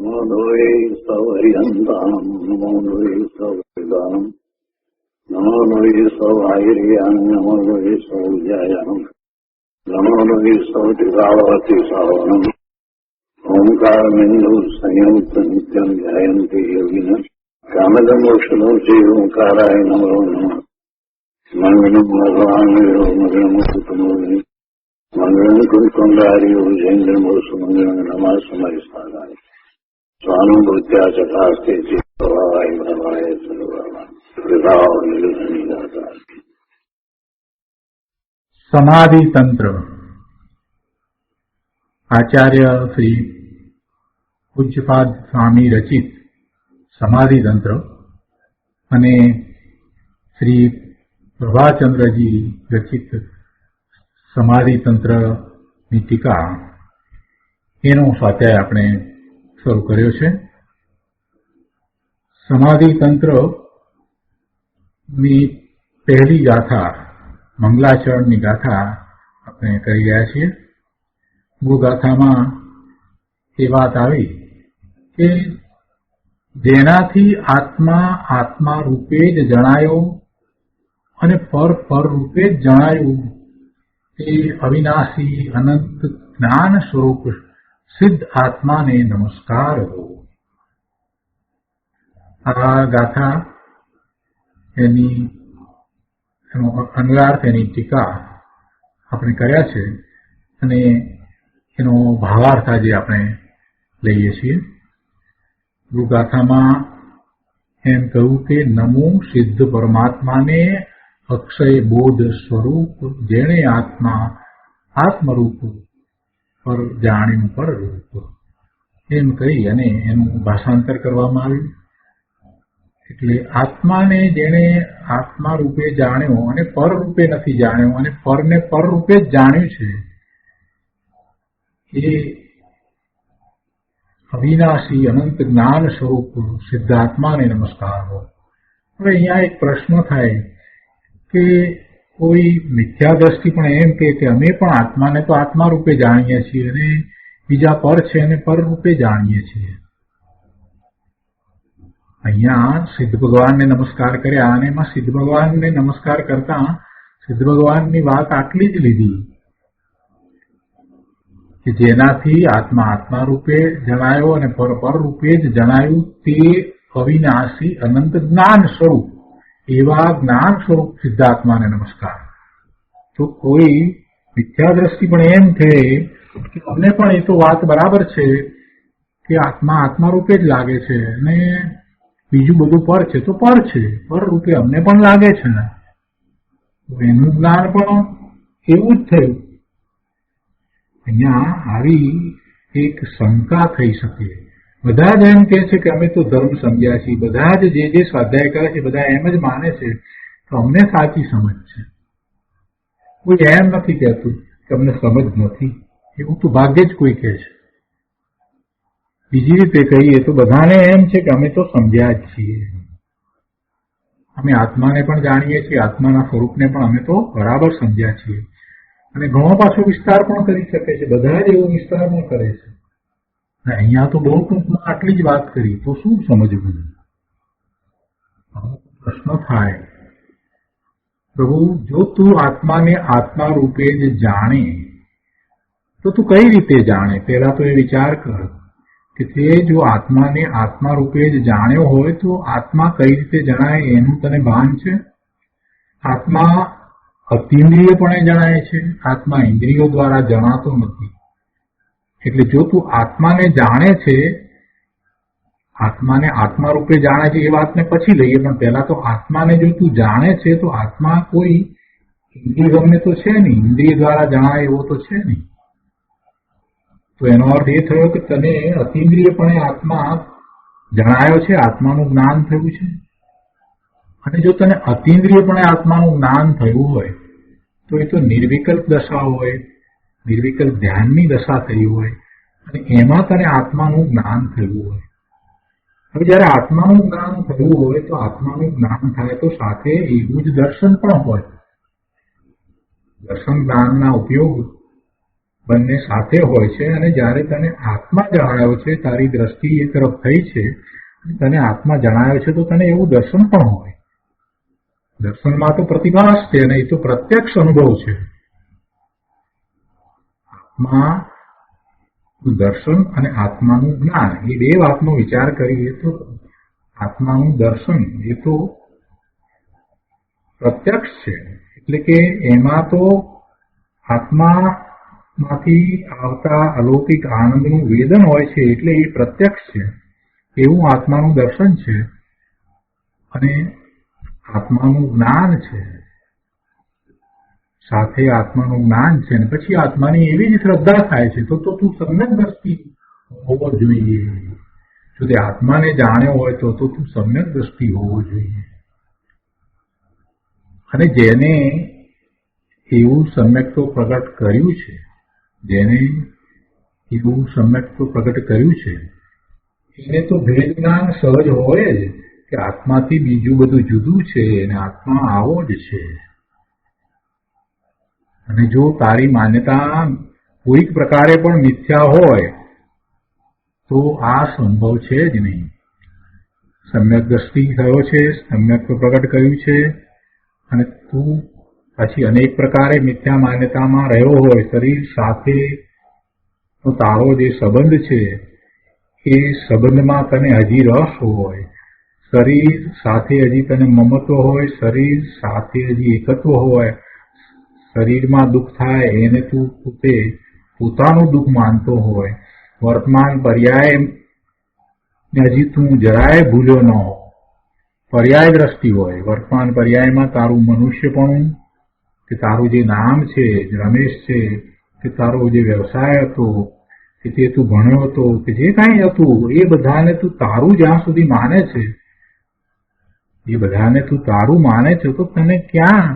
નમો દ્વૈ સૌર્યંતાનમ નમો દ્વૈ સૌદાનમ નમો દ્વૈ સૌર્યાન નમો દ્વૈ સૌજાયાનમ નમો દ્વૈ સૌતિભાવતી સાવનમ ઓમકાર બિંદુ સંયુક્ત નિત્યમ ધ્યાયંતિ યોગિન કામદમોક્ષનો છે ઓંકારાય નમો નમઃ મંગલમ ભગવાન મંગલમ કુટુંબોની મંગલમ કુંડારીઓ જૈન્દ્રમો સુમંગલમ નમઃ સમયસ્થાનાય સ્વાનુભૂત્યા ચકાસ્તે ચિત્તવાય ભવાય સર્વવા વિભાવ નિલધની દાતા. સમાધિ તંત્ર આચાર્ય શ્રી પૂજ્યપાદ સ્વામી રચિત સમાધિ તંત્ર અને શ્રી પ્રભાચંદ્રજી રચિત સમાધિ તંત્રની ટીકા એનો સ્વાધ્યાય આપણે શરૂ કર્યો છે. સમાધિ તંત્રની પહેલી ગાથા મંગલાચરણની ગાથા આપણે કરી રહ્યા છીએ. ગાથામાં એ વાત આવી કે જેનાથી આત્મા આત્મા રૂપે જ જણાયો અને પર રૂપે જ જણાયું તે અવિનાશી અનંત જ્ઞાન સ્વરૂપ સિદ્ધ આત્માને નમસ્કાર હો. આ ગાથા એનો અન્વયાર્થ એની ટીકા આપણે કર્યા છે અને એનો ભાવાર્થ આજે આપણે લઈએ છીએ. ગાથામાં એમ કહ્યું કે નમો સિદ્ધ પરમાત્માને અક્ષય બોધ સ્વરૂપ જેણે આત્મા આત્મરૂપ પર જાણ્યું પરરૂપ એમ કહી અને એનું ભાષાંતર કરવામાં આવ્યું. એટલે આત્માને જેણે આત્મા રૂપે જાણ્યો અને પર રૂપે નથી જાણ્યો અને પરને પર રૂપે જ જાણ્યું છે એ અવિનાશી અનંત જ્ઞાન સ્વરૂપ સિદ્ધાત્માને નમસ્કાર હો. હવે અહીંયા એક પ્રશ્ન થાય કે કોઈ મિથ્યા દ્રષ્ટિ પણ એમ કે અમે પણ આત્માને તો આત્મા રૂપે જાણીએ છીએ અને બીજા પર છે અને પર રૂપે જાણીએ છીએ. અહીંયા સિદ્ધ ભગવાનને નમસ્કાર કર્યા અને એમાં સિદ્ધ ભગવાનને નમસ્કાર કરતા સિદ્ધ ભગવાનની વાત આટલી જ લીધી કે જેનાથી આત્મા આત્મા રૂપે જણાયો અને પર રૂપે જ જણાયું તે અવિનાશી અનંત જ્ઞાન સ્વરૂપ એવા જ્ઞાન સ્વરૂપ સિદ્ધાત્માને નમસ્કાર. તો કોઈ મિથ્યા દ્રષ્ટિ પણ એમ છે કે અમને પણ એ તો વાત બરાબર છે કે આત્મા આત્મા રૂપે જ લાગે છે અને બીજું બધું પર છે તો પર છે, પર રૂપે અમને પણ લાગે છે ને એનું જ્ઞાન પણ એવું જ થયું. અહીંયા આવી એક શંકા થઈ શકે. બધા જ એમ કહે છે કે અમે તો ધર્મ સમજ્યા છીએ, બધા જ જે સ્વાધ્યાય કરે છે બધા એમ જ માને છે તો અમને સાચી સમજ છે. કોઈ એમ નથી કહેતું કે અમને સમજ નથી, એવું તો ભાગ્યે જ કોઈ કહે છે. બીજી રીતે કહીએ તો બધાને એમ છે કે અમે તો સમજ્યા જ છીએ, અમે આત્માને પણ જાણીએ છીએ, આત્માના સ્વરૂપને પણ અમે તો બરાબર સમજ્યા છીએ. અને ઘણો પાછો વિસ્તાર પણ કરી શકે છે, બધા જ એવો વિસ્તાર પણ કરે છે. અહીંયા તો બહુ ટૂંકમાં આટલી જ વાત કરી તો શું સમજવું? પ્રશ્ન થાય, પ્રભુ જો તું આત્માને આત્મા રૂપે જ જાણે તો તું કઈ રીતે જાણે? પહેલા તો એ વિચાર કર કે તે જો આત્માને આત્મા રૂપે જ જાણ્યો હોય તો આત્મા કઈ રીતે જણાય એનું તને ભાન છે? આત્મા અતિન્દ્રિયપણે જણાય છે, આત્મા ઇન્દ્રિયો દ્વારા જણાતો નથી. એટલે જો તું આત્માને જાણે છે, આત્માને આત્મા રૂપે જાણે છે એ વાતને પછી લઈએ, પણ પહેલા તો આત્માને જો તું જાણે છે તો આત્મા કોઈ ઇન્દ્રિય ગમે તો છે નહીં, ઇન્દ્રિય દ્વારા જણાય એવો તો છે નહીં. તો એનો અર્થ એ થયો કે તને અતિન્દ્રિયપણે આત્મા જણાયો છે, આત્માનું જ્ઞાન થયું છે. અને જો તને અતિન્દ્રિયપણે આત્માનું જ્ઞાન થયું હોય તો એ તો નિર્વિકલ્પ દશા હોય, નિર્વિકલ્પ ધ્યાનની દશા થઈ હોય અને એમાં તને આત્માનું જ્ઞાન થયું હોય. હવે જયારે આત્માનું જ્ઞાન થયું હોય તો આત્માનું જ્ઞાન થાય તો સાથે એવું જ દર્શન પણ હોય. દર્શન જ્ઞાનના ઉપયોગ બંને સાથે હોય છે, અને જ્યારે તને આત્મા જણાયો છે, તારી દ્રષ્ટિ એ તરફ થઈ છે, તને આત્મા જણાયો છે, તો તને એવું દર્શન પણ હોય. દર્શનમાં તો પ્રતિભાસ છે, અને એ તો પ્રત્યક્ષ અનુભવ છે. આત્માનું દર્શન અને આત્માનું જ્ઞાન એ બે વાતનો વિચાર કરીએ તો આત્માનું દર્શન એ તો પ્રત્યક્ષ છે. એટલે કે એમાં તો આત્મામાંથી આવતા અલૌકિક આનંદનું વેદન હોય છે, એટલે એ પ્રત્યક્ષ છે. એવું આત્માનું દર્શન છે, અને આત્માનું જ્ઞાન છે, સાથે આત્માનું જ્ઞાન છે, અને પછી આત્માની એવી જ શ્રદ્ધા થાય છે. તો તું સમ્યક દ્રષ્ટિ હોવો જોઈએ. જો તે આત્માને જાણ્યો હોય તો તું સમ્યક દ્રષ્ટિ હોવો જોઈએ. અને જેને એવું સમ્યક્ત્વ પ્રગટ કર્યું છે, જેને એવું સમ્યક્ત્વ પ્રગટ કર્યું છે, એને તો ભેદ જ્ઞાન સહજ હોય જ કે આત્માથી બીજું બધું જુદું છે, અને આત્મા આવો જ છે. અને જો તારી માન્યતા કોઈક પ્રકારે પણ મિથ્યા હોય તો આ સંભવ છે જ નહીં. સમ્યક દ્રષ્ટિ થયો છે, સમ્યક્ત્વ પ્રગટ કર્યું છે, અને તું પછી અનેક પ્રકારે મિથ્યા માન્યતામાં રહ્યો હોય, શરીર સાથે તારો જે સંબંધ છે એ સંબંધમાં તને હજી રસ હોય, શરીર સાથે હજી તને મમત્વ હોય, શરીર સાથે હજી એકત્વ હોય, શરીરમાં દુઃખ થાય એને તું પોતે પોતાનું દુઃખ માનતો હોય, વર્તમાન પર્યાય હજી તું જરાય ભૂલ્યો ન હોય, પર્યાય દ્રષ્ટિ હોય, વર્તમાન પર્યાયમાં તારું મનુષ્યપણું કે તારું જે નામ છે રમેશ છે, કે તારો જે વ્યવસાય હતો, કે તે તું ભણ્યો હતો, કે જે કાંઈ હતું એ બધાને તું તારું જ્યાં સુધી માને છે, એ બધાને તું તારું માને છે, તો તને ક્યાં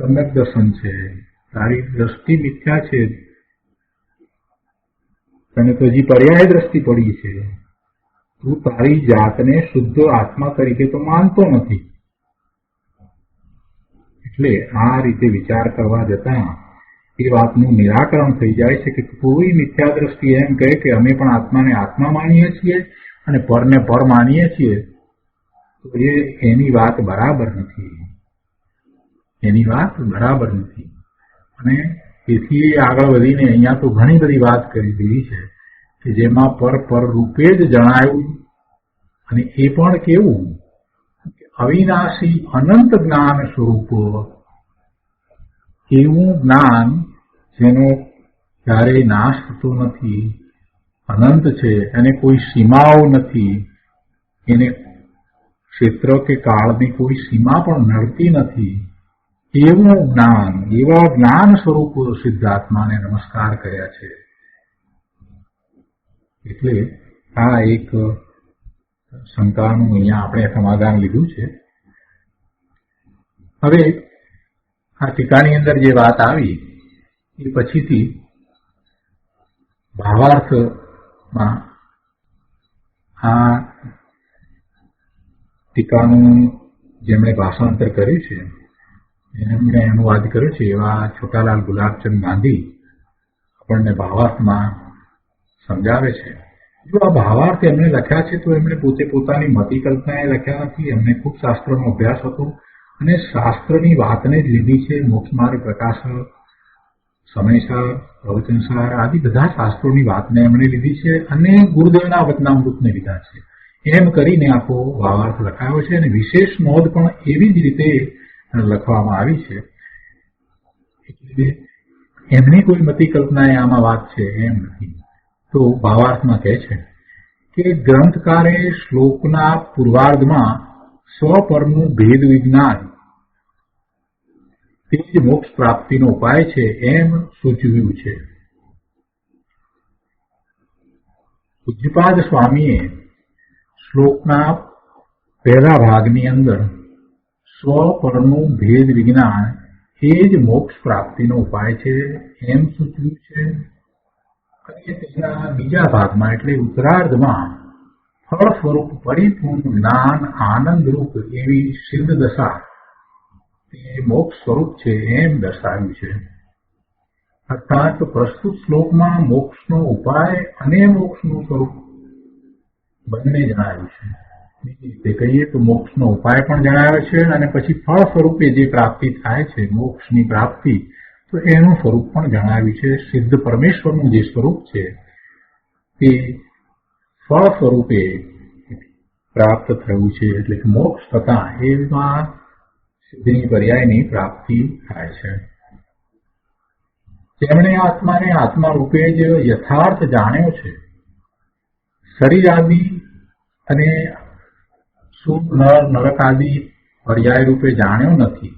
સમ્યક દર્શન છે? તારી દ્રષ્ટિ મિથ્યા છે, તને તો હજી પર્યાય દ્રષ્ટિ પડી છે. તું તારી જાતને શુદ્ધ આત્મા તરીકે તો માનતો નથી. એટલે આ રીતે વિચાર કરવા જતા એ વાતનું નિરાકરણ થઈ જાય છે કે કોઈ મિથ્યા દ્રષ્ટિ એમ કહે કે અમે પણ આત્માને આત્મા માનીએ છીએ અને પરને પર માનીએ છીએ, તો એની વાત બરાબર નથી. એની વાત બરાબર નથી. અને તેથી આગળ વધીને અહીંયા તો ઘણી બધી વાત કરી દીધી છે કે જેમાં પર રૂપે જ જણાયું, અને એ પણ કેવું અવિનાશી અનંત જ્ઞાન સ્વરૂપ, એવું જ્ઞાન જેનો ક્યારેય નાશ થતો નથી, અનંત છે, એને કોઈ સીમાઓ નથી, એને ક્ષેત્ર કે કાળની કોઈ સીમા પણ નડતી નથી, એવું જ્ઞાન, એવા જ્ઞાન સ્વરૂપ સિદ્ધાત્માને નમસ્કાર કર્યા છે. એટલે આ એક શંકાનું અહીંયા આપણે સમાધાન લીધું છે. હવે આ ટીકાની અંદર જે વાત આવી એ પછીથી ભાવાર્થમાં આ ટીકાનું જેમણે ભાષાંતર કર્યું છે, એમણે અનુવાદ કર્યો છે, એવા છોટાલાલ ગુલાબચંદ ગાંધી આપણને ભાવાર્થમાં સમજાવે છે. જો આ ભાવાર્થ એમણે લખ્યા છે તો એમણે પોતે પોતાની મતિ કલ્પનાએ લખ્યા નથી. એમને ખૂબ શાસ્ત્રનો અભ્યાસ હતો અને શાસ્ત્રની વાતને જ લીધી છે. મોક્ષમાર્ગ, પ્રકાશ, સમયસાર, પ્રવચનસાર આદિ બધા શાસ્ત્રોની વાતને એમણે લીધી છે અને ગુરુદેવના વચનામૃતને લીધા છે. એમ કરીને આખો ભાવાર્થ લખાયો છે અને વિશેષ નોંધ પણ એવી જ રીતે લખવામાં આવી છે. એટલે એમની કોઈ મતિ કલ્પનાએ આમાં વાત છે એમ નથી. તો ભાવાર્થમાં કહે છે કે ગ્રંથકારે શ્લોકના પૂર્વાર્ધમાં સ્વપરનું ભેદ વિજ્ઞાન તે જ મોક્ષ પ્રાપ્તિનો ઉપાય છે એમ સૂચવ્યું છે. પૂજ્યપાદ સ્વામીએ શ્લોકના પહેલા ભાગની અંદર સ્વપરનું ભેદ વિજ્ઞાન એ જ મોક્ષ પ્રાપ્તિનો ઉપાય છે એમ સૂચવ્યું છે. અને તેના બીજા ભાગમાં એટલે ઉત્તરાર્ધમાં ફળ સ્વરૂપ પરિપૂર્ણ જ્ઞાન આનંદરૂપ એવી સિદ્ધ દશા તે મોક્ષ સ્વરૂપ છે એમ દર્શાવ્યું છે. અર્થાત પ્રસ્તુત શ્લોકમાં મોક્ષનો ઉપાય અને મોક્ષનું સ્વરૂપ બંને જણાવ્યું છે. બીજી રીતે કહીએ તો મોક્ષનો ઉપાય પણ જણાવ્યો છે અને પછી ફળ સ્વરૂપે જે પ્રાપ્તિ થાય છે મોક્ષની પ્રાપ્તિ, તો એનું સ્વરૂપ પણ જણાવ્યું છે. સિદ્ધ પરમેશ્વરનું જે સ્વરૂપ છે તે ફળ સ્વરૂપે પ્રાપ્ત થયું છે, એટલે કે મોક્ષ થતા એમાં સિદ્ધિની પર્યાયની પ્રાપ્તિ થાય છે. જેમણે આત્માને આત્મા રૂપે જ યથાર્થ જાણ્યો છે, શરીર આદિ અને સુખ નર નરક આદિ પર્યાય રૂપે જાણ્યો નથી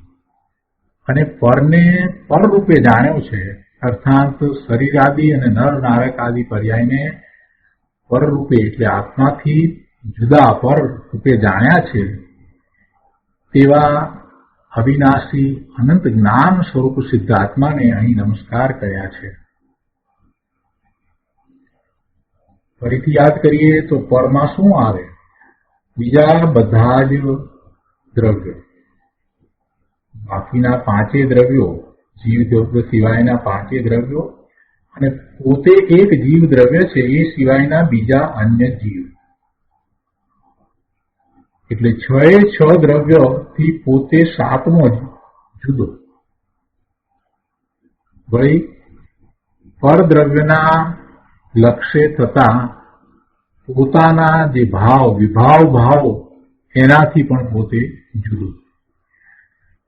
અને પરને પર રૂપે જાણ્યો છે, અર્થાત શરીર આદિ અને નર નારક આદિ પર્યાયને પર રૂપે એટલે આત્માથી જુદા પર રૂપે જાણ્યા છે, તેવા અવિનાશી અનંત જ્ઞાન સ્વરૂપ સિદ્ધ આત્માને અહીં નમસ્કાર કર્યા છે. ફરીથી યાદ કરીએ તો પરમાં શું આવે? બીજા બધા જ દ્રવ્યો, બાકીના પાંચે દ્રવ્યો, જીવ દ્રવ્ય સિવાયના પાંચે દ્રવ્યો અને પોતે એક જીવ દ્રવ્ય છે એ સિવાયના બીજા અન્ય જીવ, એટલે 6 દ્રવ્યોથી પોતે 7મો જુદો. વળી પરદ્રવ્યના લક્ષ્ય થતા પોતાના જે વિભાવ એનાથી પણ પોતે જુદો.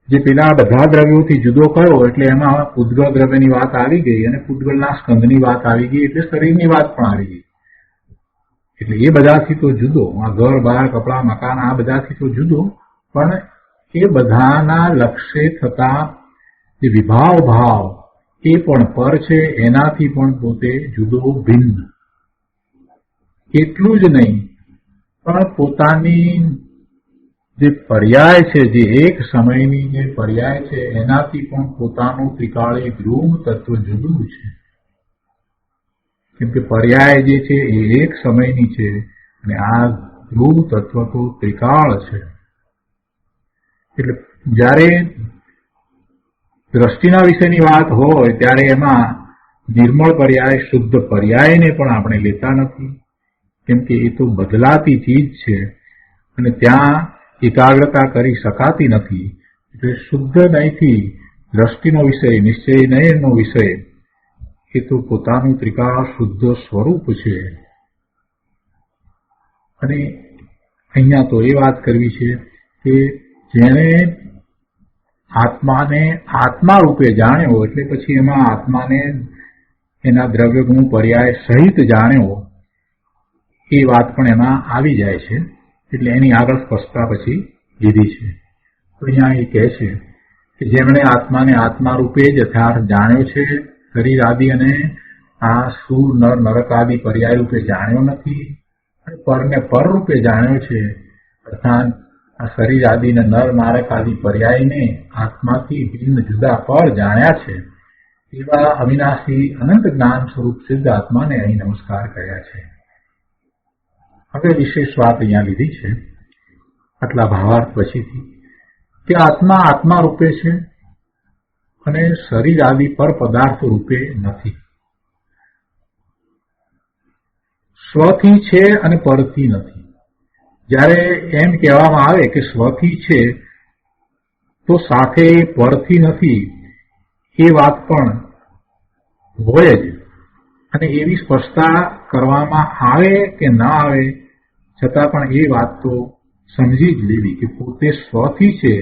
જે પેલા બધા દ્રવ્યોથી જુદો કયો એટલે એમાં પૂતગળ દ્રવ્યની વાત આવી ગઈ અને પૂતગળના સ્કંદની વાત આવી ગઈ એટલે શરીરની વાત પણ આવી ગઈ. એટલે એ બધાથી તો જુદો, આ ઘર બાર કપડા મકાન આ બધાથી તો જુદો, પણ એ બધાના લક્ષ્ય થતા જે વિભાવ એ પણ પર છે, એનાથી પણ પોતે જુદો ભિન્ન. એટલું જ નહીં પણ પોતાની જે પર્યાય છે, જે એક સમયની જે પર્યાય છે એનાથી પણ પોતાનું ત્રિકાળી ધ્રુવ તત્વ જુદું છે. કેમ કે પર્યાય જે છે એ એક સમયની છે અને આ ધ્રુવ તત્વ તો ત્રિકાળ છે. એટલે જ્યારે દ્રષ્ટિના વિશેની વાત હોય ત્યારે એમાં નિર્મળ પર્યાય શુદ્ધ પર્યાયને પણ આપણે લેતા નથી, કેમ કે એ તો બદલાતી ચીજ છે અને ત્યાં એકાગ્રતા કરી શકાતી નથી. એટલે શુદ્ધ નહીંથી દ્રષ્ટિનો વિષય, નિશ્ચય નયનનો વિષય એ તો પોતાનું ત્રિકાળ શુદ્ધ સ્વરૂપ છે. અને અહીંયા તો એ વાત કરવી છે કે જેણે આત્માને આત્મા રૂપે જાણ્યો એટલે પછી એમાં આત્માને એના દ્રવ્ય ગુણ પર્યાય સહિત જાણ્યો એ વાત પણ એમાં આવી જાય છે. એટલે એની આગળ સ્પષ્ટતા પછી લીધી છે. તો અહીંયા એ કહે છે કે જેમણે આત્માને આત્મા રૂપે જ યથાર્થ જાણ્યો છે, શરીર આદિ અને આ સુર નર નરક આદિ પર્યાય રૂપે જાણ્યો નથી અને પરને પર રૂપે જાણ્યો છે, અર્થાત આ શરીર આદિ ને નર નારક આદિ પર્યાયને આત્માથી ભિન્ન જુદા પર જાણ્યા છે, એવા અવિનાશી અનંત જ્ઞાન સ્વરૂપ સિદ્ધ આત્માને અહીં નમસ્કાર કર્યા છે. હવે વિશેષ વાત અહીંયા લીધી છે આટલા ભાવાર્થ પછીથી કે આત્મા આત્મા રૂપે છે અને શરીર આદિ પર પદાર્થ રૂપે નથી. સ્વથી છે અને પરથી નથી. જ્યારે એમ કહેવામાં આવે કે સ્વથી છે તો સાથે પરથી નથી એ વાત પણ હોય જ, અને એવી સ્પષ્ટતા કરવામાં આવે કે ના આવે છતાં પણ એ વાત તો સમજી જ લેવી કે પોતે સ્વથી છે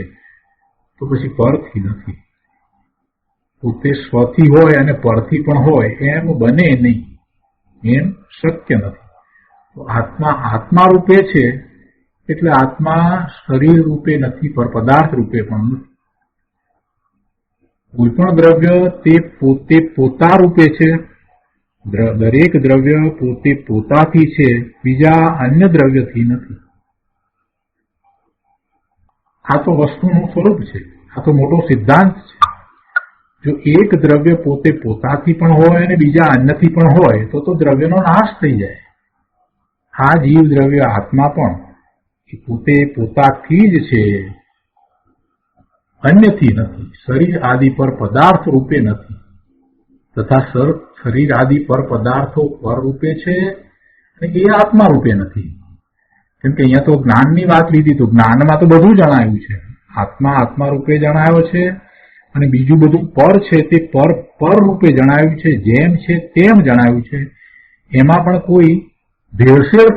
તો પછી પરથી નથી. પોતે સ્વથી હોય અને પરથી પણ હોય એમ બને નહીં, એમ શક્ય નથી. તો આત્મા આત્મા રૂપે છે એટલે આત્મા શરીર રૂપે નથી, પર પદાર્થ રૂપે પણ નથી. કોઈ પણ દ્રવ્ય તે પોતે પોતા રૂપે છે. દરેક દ્રવ્ય પોતે પોતાથી છે, બીજા અન્ય દ્રવ્યથી નથી. આ તો વસ્તુનું સ્વરૂપ છે, આ તો મોટો સિદ્ધાંત છે. જો એક દ્રવ્ય પોતે પોતાથી પણ હોય અને બીજા અન્યથી પણ હોય તો દ્રવ્યનો નાશ થઈ જાય. આ જીવ દ્રવ્ય આત્મા પણ પોતે પોતાથી જ છે, અન્યથી નથી. શરીર આદિ પર પદાર્થ રૂપે નથી, તથા શરીર આદિ પર પદાર્થો પર રૂપે છે અને એ આત્મા રૂપે નથી. કેમ કે અહીંયા તો જ્ઞાનની વાત લીધી, તો જ્ઞાનમાં તો બધું જણાયું છે. આત્મા રૂપે જણાયો છે અને બીજું બધું પર છે તે પર રૂપે જણાયું છે, જેમ છે તેમ જણાયું છે. એમાં પણ કોઈ ભેળસેળ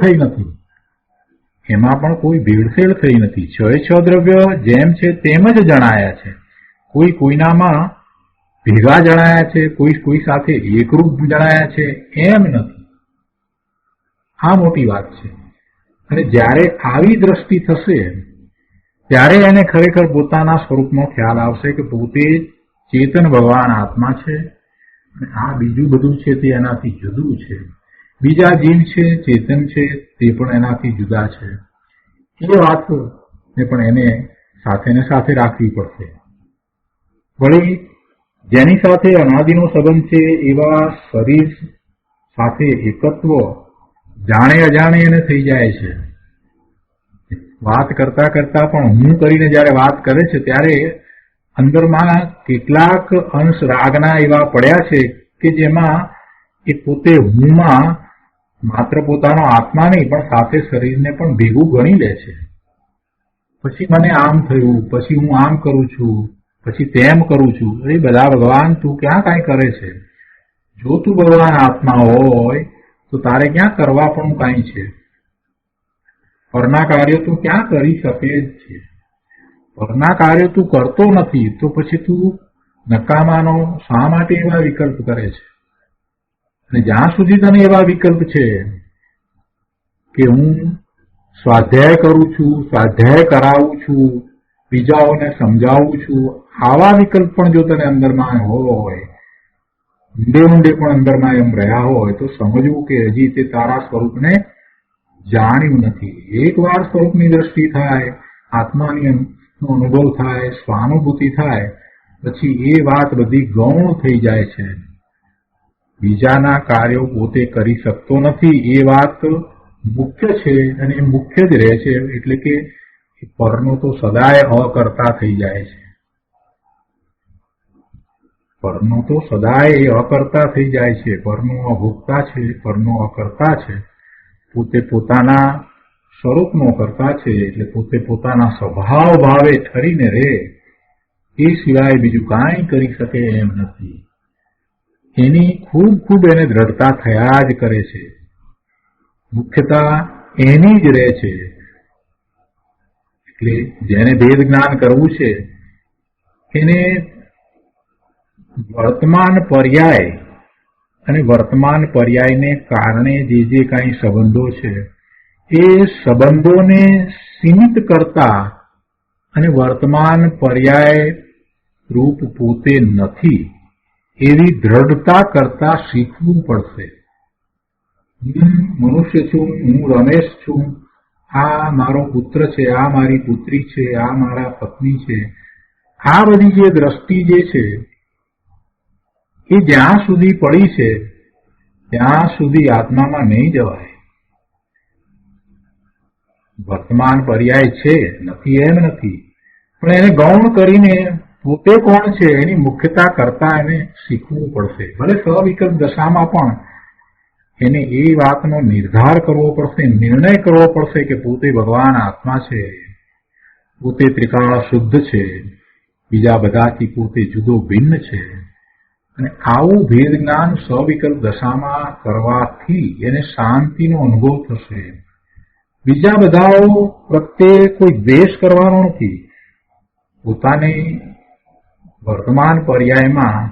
થઈ નથી. છ દ્રવ્ય જેમ છે તેમ જ જણાયા છે. કોઈનામાં ભેગા જણાયા છે, કોઈ સાથે એકરૂપ જણાયા છે એમ નથી. આ મોટી વાત છે. અને જ્યારે આવી દ્રષ્ટિ થશે ત્યારે એને ખરેખર પોતાના સ્વરૂપનો ખ્યાલ આવશે કે પોતે ચેતન ભગવાન આત્મા છે અને આ બીજું બધું છે તે એનાથી જુદું છે. બીજા જીવ છે, ચેતન છે, તે પણ એનાથી જુદા છે. એ વાતને પણ એને સાથે રાખવી પડશે. વળી જેની સાથે અનાદિનો સંબંધ છે એવા શરીર સાથે એકત્વ જાણે અજાણે એને થઈ જાય છે. વાત કરતા કરતા પણ હું કરીને જયારે વાત કરે છે ત્યારે અંદરમાં કેટલાક અંશ રાગના એવા પડ્યા છે કે જેમાં એ પોતે હુંમાં માત્ર પોતાનો આત્મા નહીં પણ સાથે શરીરને પણ ભેગું ગણી લે છે. પછી મને આમ થયું, પછી હું આમ કરું છું, પછી તેમ કરું છું. અરે બધા ભગવાન, તું ક્યાં કાંઈ કરે છે? જો તું ભગવાન આત્મા હોય તો તારે ક્યાં કરવા પણ કાંઈ છે? પરના કાર્ય તું ક્યાં કરી શકે છે? પરના કાર્ય તું કરતો નથી તો પછી તું નકામાનો શા માટે એવા વિકલ્પ કરે છે? અને જ્યાં સુધી તને એવા વિકલ્પ છે કે હું સ્વાધ્યાય કરું છું, સ્વાધ્યાય કરાવું છું, બીજાઓને સમજાવું છું, આવા વિકલ્પ પણ જો તને અંદરમાં હોય, ઊંડે પણ અંદરમાં એમ રહ્યા હોય તો સમજવું કે હજી તે તારા સ્વરૂપને જાણ્યું નથી. એકવાર સ્વરૂપની દ્રષ્ટિ થાય, આત્માની અનુભવ થાય, સ્વાનુભૂતિ થાય, પછી એ વાત બધી ગૌણ થઈ જાય છે. બીજાના કાર્યો પોતે કરી શકતો નથી એ વાત મુખ્ય છે અને એ મુખ્ય જ રહે છે. એટલે કે પરનો તો સદાય અકર્તા થઈ જાય છે. પરનો તો સદાય એ અકર્તા થઈ જાય છે. પરનો અભોક્તા છે, પરનો અકર્તા છે. પોતે પોતાના સ્વરૂપનો કરતા છે એટલે પોતે પોતાના સ્વભાવ ભાવે ઠરીને રહે એ સિવાય બીજું કાંઈ કરી શકે એમ નથી. એની ખૂબ એને દ્રઢતા થયા જ કરે છે. મુખ્યતા એની જ રહે છે. એટલે જેને ભેદ જ્ઞાન કરવું છે એને વર્તમાન પર્યાય અને વર્તમાન પર્યાયને કારણે જે કાંઈ સંબંધો છે એ સંબંધોને સીમિત કરતા અને વર્તમાન પર્યાય રૂપ પોતે નથી એવી દ્રઢતા કરતા શીખવું પડશે. હું મનુષ્ય છું, હું રમેશ છું, આ મારો પુત્ર છે, આ મારી પુત્રી છે, આ મારા પત્ની છે. આ બધી જે દ્રષ્ટિ જે છે એ જ્યાં સુધી પડી છે ત્યાં સુધી આત્મામાં નહીં જવાય. વર્તમાન પર્યાય છે, નથી એમ નથી, પણ એને ગૌણ કરીને પોતે કોણ છે એની મુખ્યતા કરતા એને શીખવું પડશે. ભલે સવિકલ્પ દશામાં પણ એને એ વાતનો નિર્ધાર કરવો પડશે, નિર્ણય કરવો પડશે કે પોતે ભગવાન આત્મા છે, પોતે ત્રિકાળ શુદ્ધ છે, બીજા બધાથી પોતે જુદો ભિન્ન છે. અને આવું ભેદ જ્ઞાન સવિકલ્પ દશામાં કરવાથી એને શાંતિનો અનુભવ થશે. બીજા બધાઓ પ્રત્યે કોઈ દ્વેષ કરવાનો નથી. પોતાની વર્તમાન પર્યાયમાં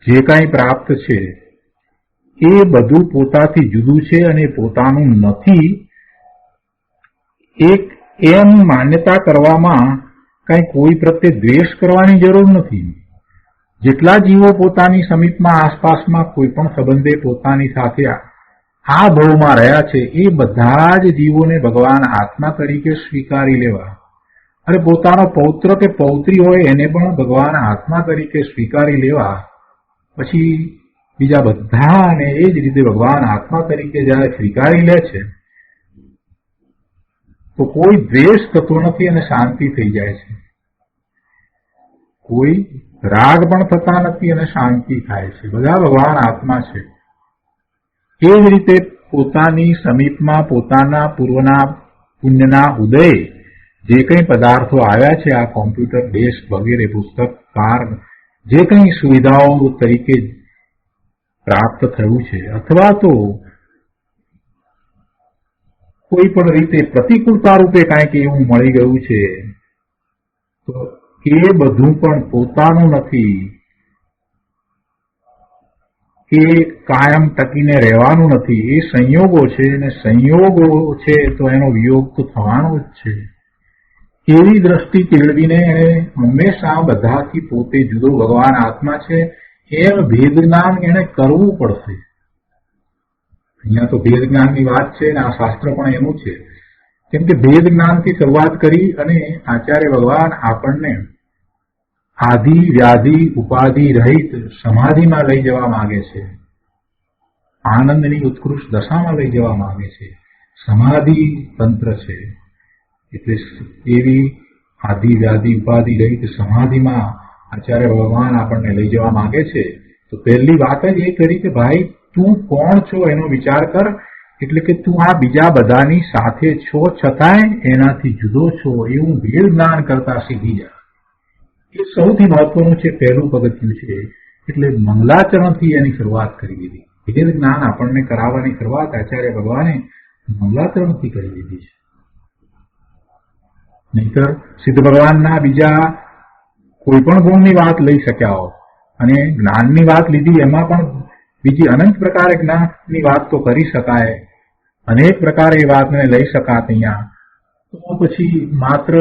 જે કાંઈ પ્રાપ્ત છે એ બધું પોતાથી જુદું છે અને પોતાનું નથી એક એમ માન્યતા કરવામાં કાંઈ કોઈ પ્રત્યે દ્વેષ કરવાની જરૂર નથી. જેટલા જીવો પોતાની સમીપમાં આસપાસમાં કોઈ પણ સંબંધે પોતાની સાથે આ ભાવમાં રહ્યા છે એ બધા જ જીવોને ભગવાન આત્મા તરીકે સ્વીકારી લેવા અને પોતાનો પૌત્ર કે પૌત્રી હોય એને પણ ભગવાન આત્મા તરીકે સ્વીકારી લેવા. પછી બીજા બધાને એ જ રીતે ભગવાન આત્મા તરીકે જયારે સ્વીકારી લે છે તો કોઈ દ્વેષ થતો નથી અને શાંતિ થઈ જાય છે. કોઈ રાગ પણ થતા નથી અને શાંતિ થાય છે. બધા ભગવાન આત્મા છે. એ જ રીતે પોતાની સમીપમાં પોતાના પૂર્વના પુણ્યના ઉદય જે કંઈ પદાર્થો આવ્યા છે, આ કોમ્પ્યુટર, ડેસ્ક વગેરે, પુસ્તક, કાર, જે કંઈ સુવિધાઓ તરીકે પ્રાપ્ત થયું છે, અથવા તો કોઈ પણ રીતે પ્રતિકૂળતા રૂપે કાંઈક એવું મળી ગયું છે, તો એ બધું પણ પોતાનું નથી, એ કાયમ ટકીને રહેવાનું નથી. એ સંયોગો છે, અને સંયોગો છે તો એનો વિયોગ તો થવાનો જ છે. એવી દ્રષ્ટિ કેળવીને એને હંમેશા બધાથી પોતે જુદો ભગવાન આત્મા છે એમ ભેદ જ્ઞાન એને કરવું પડશે. અહીંયા તો ભેદ જ્ઞાનની વાત છે, અને આ શાસ્ત્ર પણ એનું છે. કેમ કે ભેદ જ્ઞાનથી શરૂઆત કરી અને આચાર્ય ભગવાન આપણને આદિ વ્યાધિ ઉપાધિ રહિત સમાધિમાં લઈ જવા માંગે છે. આનંદની ઉત્કૃષ્ટ દશામાં લઈ જવા માંગે છે. સમાધિ તંત્ર છે. એટલે એવી આદિ વ્યાધિ ઉપાધિ રહિત સમાધિમાં આચાર્ય ભગવાન આપણને લઈ જવા માંગે છે. તો પહેલી વાત જ એ કરી કે ભાઈ તું કોણ છો એનો વિચાર કર. એટલે કે તું આ બીજા બધાની સાથે છો, છતાંય એનાથી જુદો છો એવું ભેદ જ્ઞાન કરતા શીખી જા. એ સૌથી મહત્વનું છે, પહેલું પગથિયું છે. એટલે મંગલાચરણથી એની શરૂઆત કરી દીધી. ભેદ જ્ઞાન આપણને કરાવવાની શરૂઆત આચાર્ય ભગવાને મંગલાચરણથી કરી દીધી છે. નહીતર સિદ્ધ ભગવાનના બીજા કોઈ પણ ગુણની વાત લઈ શક્યા હો, અને જ્ઞાનની વાત લીધી, એમાં પણ બીજી અનંત પ્રકારે જ્ઞાનની વાત તો કરી શકાય, અનેક પ્રકારે એ વાતને લઈ શકાત. અહીંયા તો પછી માત્ર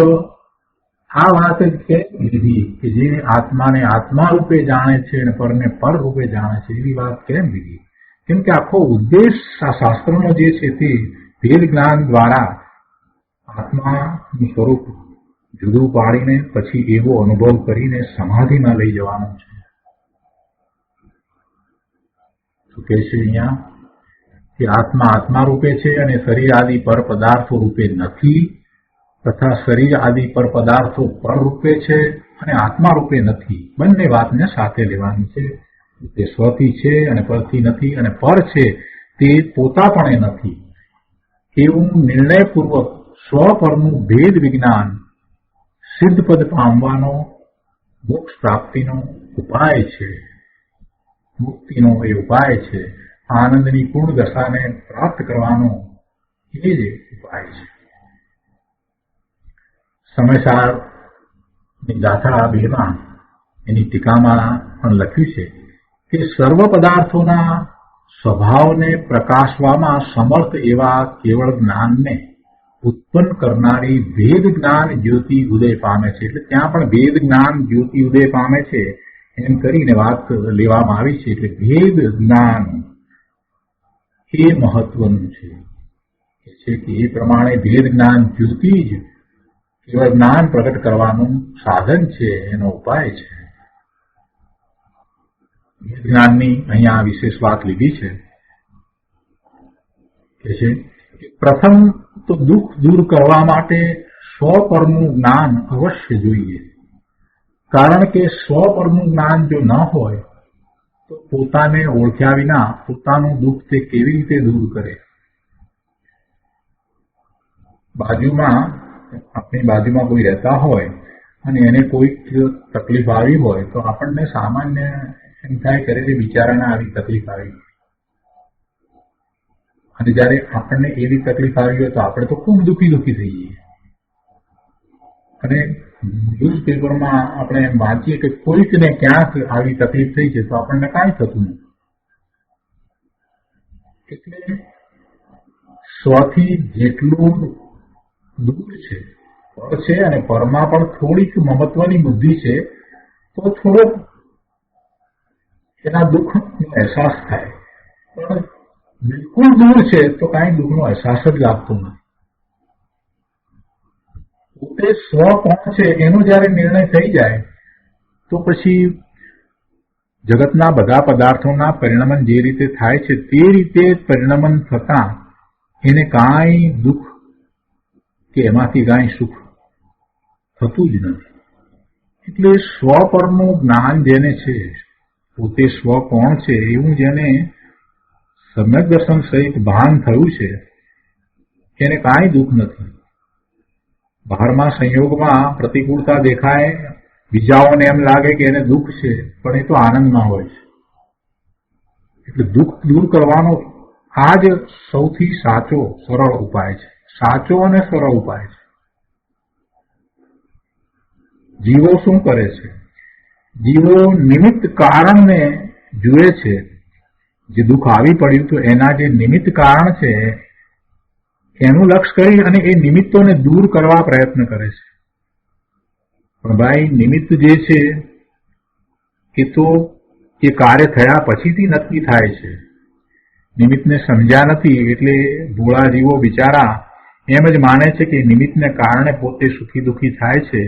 આ વાત જ કેમ લીધી કે જે આત્માને આત્મા રૂપે જાણે છે અને પરને પર રૂપે જાણે છે, એવી વાત કેમ લીધી? કેમ કે આખો ઉદ્દેશ શાસ્ત્રનો જે છે તે ભેદ જ્ઞાન દ્વારા આત્માનું સ્વરૂપ જુદું પાડીને પછી એવો અનુભવ કરીને સમાધિમાં લઈ જવાનો છે. શું કહે છે અહીંયા કે આત્મા આત્મા રૂપે છે અને શરીર આદિ પર પદાર્થો રૂપે નથી, તથા શરીર આદિ પર પદાર્થો પર રૂપે છે અને આત્મા રૂપે નથી. બંને વાતને સાથે લેવાની છે. તે સ્વથી છે અને પરથી નથી, અને પર છે તે પોતાપણે નથી. એવું નિર્ણયપૂર્વક સ્વ પરનું ભેદ વિજ્ઞાન સિદ્ધ પદ પામવાનો મોક્ષ પ્રાપ્તિનો ઉપાય છે. મુક્તિનો એ ઉપાય છે. આનંદની પૂર્ણ દશાને પ્રાપ્ત કરવાનો એ જ ઉપાય છે. સમયસારની ગાથા 2 માં એની ટીકામાં પણ લખ્યું છે કે સર્વ પદાર્થોના સ્વભાવને પ્રકાશવામાં સમર્થ એવા કેવળ જ્ઞાનને ઉત્પન્ન કરનારી ભેદ જ્ઞાન જ્યોતિ ઉદય પામે છે. એટલે ત્યાં પણ ભેદ જ્ઞાન જ્યોતિ ઉદય પામે છે એમ કરીને વાત લેવામાં આવી છે. એટલે ભેદ જ્ઞાન એ મહત્વનું છે કે એ પ્રમાણે ભેદ જ્ઞાન જ્યોતિ જ કેવળ જ્ઞાન પ્રગટ કરવાનું સાધન છે, એનો ઉપાય છે. ભેદ જ્ઞાનની અહીંયા વિશેષ વાત લીધી છે કે પ્રથમ તો દુઃખ દૂર કરવા માટે સ્વ પરનું જ્ઞાન અવશ્ય જોઈએ. કારણ કે સ્વ પરનું જ્ઞાન જો ન હોય તો પોતાને ઓળખ્યા વિના પોતાનું દુઃખ તે કેવી રીતે દૂર કરે? આપણી બાજુમાં કોઈ રહેતા હોય અને એને કોઈક તકલીફ આવી હોય તો આપણને સામાન્ય એમ થાય કરે બિચારાને આવી તકલીફ આવી. અને જયારે આપણને એવી તકલીફ આવી હોય તો આપણે તો ખૂબ દુઃખી થઈ જઈએ. અને ન્યૂઝપેપરમાં આપણે એમ વાંચીએ કે કોઈકને ક્યાંક આવી તકલીફ થઈ છે તો આપણને કાંઈ થતું નથી. એટલે સ્વથી જેટલું દૂર છે, પર છે, અને પરમાં પણ થોડીક મહત્વની બુદ્ધિ છે, તો થોડોક એના દુઃખનો અહેસાસ થાય. પણ બિલકુલ દૂર છે તો કાંઈ દુઃખનો અહેસાસ જ લાગતો નથી. પોતે સ્વ કોણ છે એનો જયારે નિર્ણય થઈ જાય તો પછી જગતના બધા પદાર્થોના પરિણમન જે રીતે થાય છે તે રીતે પરિણમન થતા એને કાંઈ દુઃખ કે એમાંથી કાંઈ સુખ થતું જ નથી. એટલે સ્વ પરનું જ્ઞાન જેને છે, પોતે સ્વ કોણ છે એવું જેને સમ્યક દર્શન સહિત ભાન થયું છે એને કાંઈ દુઃખ નથી. બહારમાં સંયોગમાં પ્રતિકૂળતા દેખાય, બીજાઓને એમ લાગે કે એને દુઃખ છે, પણ એ તો આનંદમાં હોય છે. એટલે દુઃખ દૂર કરવાનો આ જ સૌથી સાચો સરળ ઉપાય છે, સાચો અને સરળ ઉપાય છે. જીવો શું કરે છે? જીવો નિમિત્ત કારણને જુએ છે. જે દુઃખ આવી પડ્યું તો એના જે નિમિત્ત કારણ છે એનું લક્ષ્ય કરી અને એ નિમિત્તોને દૂર કરવા પ્રયત્ન કરે છે. પણ ભાઈ, નિમિત્ત જે છે એ તો એ કાર્ય થયા પછીથી નક્કી થાય છે. નિમિત્તને સમજ્યા નથી એટલે ભોળા જીવો બિચારા એમ જ માને છે કે નિમિત્તને કારણે પોતે સુખી દુઃખી થાય છે,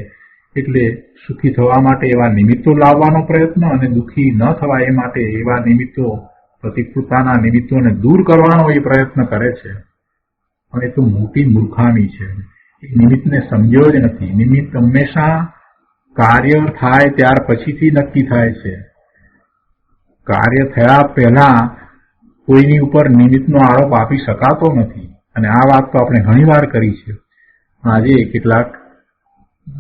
એટલે સુખી થવા માટે એવા નિમિત્તો લાવવાનો પ્રયત્ન અને દુઃખી ન થવાય એ માટે એવા નિમિત્તો, પ્રતિકૂળતાના નિમિત્તોને દૂર કરવાનો એ પ્રયત્ન કરે છે. પણ એ તો મોટી મૂર્ખામી છે. એ નિમિત્તને સમજ્યો જ નથી. નિમિત્ત હંમેશા કાર્ય થાય ત્યાર પછીથી નક્કી થાય છે. કાર્ય થયા પહેલા કોઈની ઉપર નિમિત્તનો આરોપ આપી શકાતો નથી. અને આ વાત તો આપણે ઘણી વાર કરી છે. આજે કેટલાક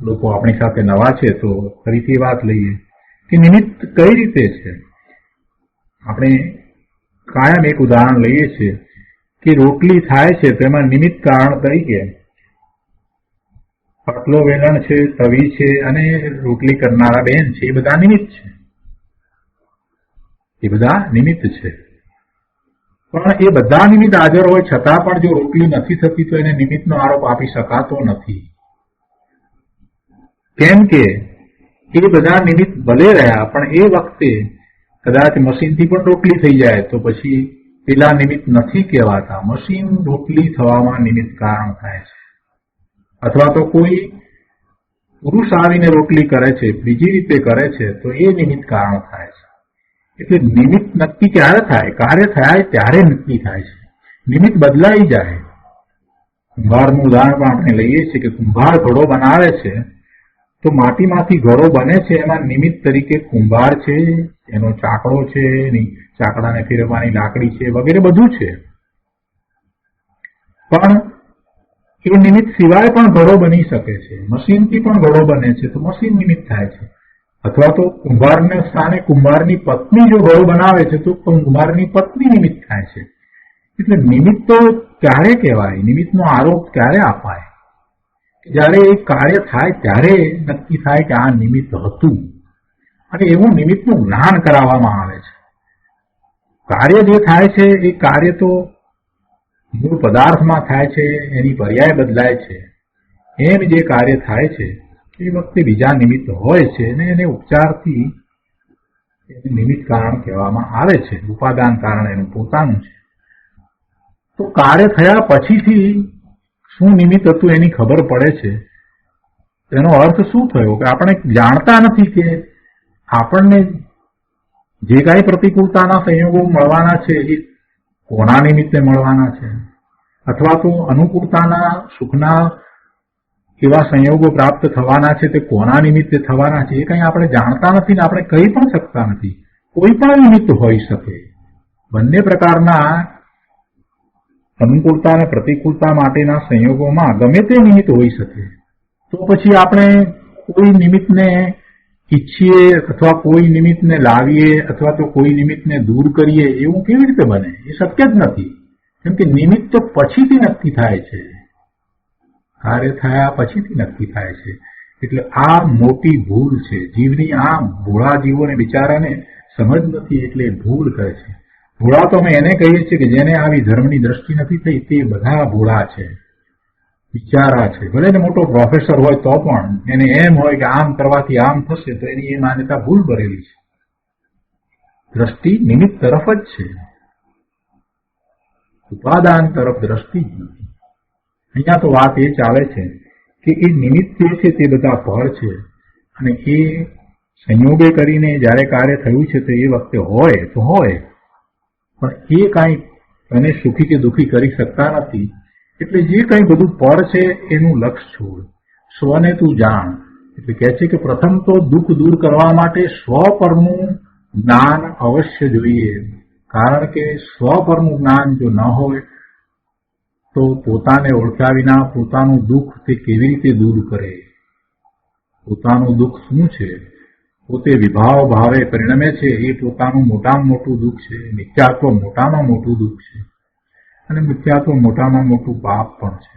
લોકો આપણી સાથે નવા છે તો ફરીથી વાત લઈએ કે નિમિત્ત કઈ રીતે છે. આપણે કાયમ એક ઉદાહરણ લઈએ છીએ કે રોટલી થાય છે તેમાં નિમિત્ત કારણ તરીકે પાટલો, વેલણ છે, તવી છે અને રોટલી કરનારા બેન છે, એ બધા નિમિત્ત છે. એ બધા નિમિત્ત છે. પણ એ બધા નિમિત્ત હાજર હોય છતાં પણ જો રોટલી નથી થતી તો એને નિમિત્તનો આરોપ આપી શકાતો નથી. કેમ કે એ બધા નિમિત્ત ભલે રહ્યા પણ એ વખતે કદાચ મશીનથી પણ રોટલી થઈ જાય તો પછી પેલા નિમિત્ત નથી કહેવાતા. મશીન રોટલી થવામાં નિમિત્ત કારણ થાય છે. અથવા તો કોઈ પુરુષ આવીને રોટલી કરે છે, બીજી રીતે કરે છે તો એ નિમિત્ત કારણ થાય છે. એટલે નિમિત્ત નક્કી ક્યારે થાય? કાર્ય થાય ત્યારે નક્કી થાય છે. નિમિત્ત બદલાઈ જાય. કુંભારનું ઉદાહરણ પણ આપણે લઈએ છીએ કે કુંભાર ઘડો બનાવે છે તો માટીમાંથી ઘડો બને છે, એમાં નિમિત્ત તરીકે કુંભાર છે, એનો ચાકડો છે, એની ચાકડાને ફેરવવાની લાકડી છે, વગેરે બધું છે. પણ એ નિમિત્ત સિવાય પણ ઘડો બની શકે છે. મશીનથી પણ ઘડો બને છે તો મશીન નિમિત્ત થાય છે. અથવા તો કુંભારના સ્થાને કુંભારની પત્ની જો ઘડો બનાવે છે તો કુંભારની પત્ની નિમિત્ત થાય છે. એટલે નિમિત્ત તો ક્યારે કહેવાય? નિમિત્તનો આરોપ ક્યારે અપાય? જયારે એ કાર્ય થાય ત્યારે નક્કી થાય કે આ નિમિત્ત હતું, અને એવું નિમિત્તનું જ્ઞાન કરાવવામાં આવે છે. કાર્ય જે થાય છે એ કાર્ય તો મૂળ પદાર્થમાં થાય છે, એની પર્યાય બદલાય છે. એમ જે કાર્ય થાય છે એ વખતે બીજા નિમિત્ત હોય છે અને એને ઉપચારથી એને નિમિત્ત કારણ કહેવામાં આવે છે. ઉપાદાન કારણ એનું પોતાનું છે. તો કાર્ય થયા પછીથી શું નિમિત્ત હતું એની ખબર પડે છે. એનો અર્થ શું થયો કે આપણે જાણતા નથી કે આપણને જે કાંઈ પ્રતિકૂળતાના સંયોગો મળવાના છે એ કોના નિમિત્તે મળવાના છે, અથવા તો અનુકૂળતાના સુખના એવા સંયોગો પ્રાપ્ત થવાના છે તે કોના નિમિત્તે થવાના છે એ કંઈ આપણે જાણતા નથી ને આપણે કહી પણ શકતા નથી. કોઈ પણ નિમિત્ત હોઈ શકે. બંને પ્રકારના અનુકૂળતા અને પ્રતિકૂળતા માટેના સંયોગોમાં ગમે તે નિમિત્ત હોઈ શકે. તો પછી આપણે કોઈ નિમિત્તને ઈચ્છીએ અથવા કોઈ નિમિત્તને લાવીએ અથવા તો કોઈ નિમિત્તને દૂર કરીએ એવું કેવી રીતે બને? એ શક્ય જ નથી. કેમ કે નિમિત્ત તો પછીથી નક્કી થાય છે. કાર્ય થયા પછીથી નક્કી થાય છે. એટલે આ મોટી ભૂલ છે જીવની. આ ભોળા જીવોને બિચારાને સમજ નથી એટલે ભૂલ કરે છે. ભોળા તો અમે એને કહીએ છીએ કે જેને આવી ધર્મની દ્રષ્ટિ નથી થઈ તે બધા ભોળા છે, બિચારા છે. ભલે ને મોટો પ્રોફેસર હોય તો પણ એને એમ હોય કે આમ કરવાથી આમ થશે તો એની એ માન્યતા ભૂલ ભરેલી છે. દ્રષ્ટિ નિમિત્ત તરફ જ છે, ઉપાદાન તરફ દ્રષ્ટિ જ નથી. અહીંયા તો વાત એ ચાલે છે કે એ નિમિત્ત જે છે તે બધા પર છે અને એ સંયોગે કરીને જયારે કાર્ય થયું છે તો એ વખતે હોય તો હોય, પણ એ કાંઈ તને સુખી કે દુઃખી કરી શકતા નથી. એટલે જે કંઈ બધું પર છે એનું લક્ષ છોડ. સ્વને તું જાણ. એટલે કહે છે કે પ્રથમ તો દુઃખ દૂર કરવા માટે સ્વ પરનું જ્ઞાન અવશ્ય જોઈએ, કારણ કે સ્વ પરનું જ્ઞાન જો ન હોય તો પોતાને ઓળખ્યા વિના પોતાનું દુઃખ તે કેવી રીતે દૂર કરે? પોતાનું દુઃખ શું છે? પોતે વિભાવ ભાવે પરિણમે છે એ પોતાનું મોટામાં મોટું દુઃખ છે. મિથ્યાત્વ મોટામાં મોટું દુઃખ છે અને મિથ્યાત્વ મોટામાં મોટું પાપ પણ છે.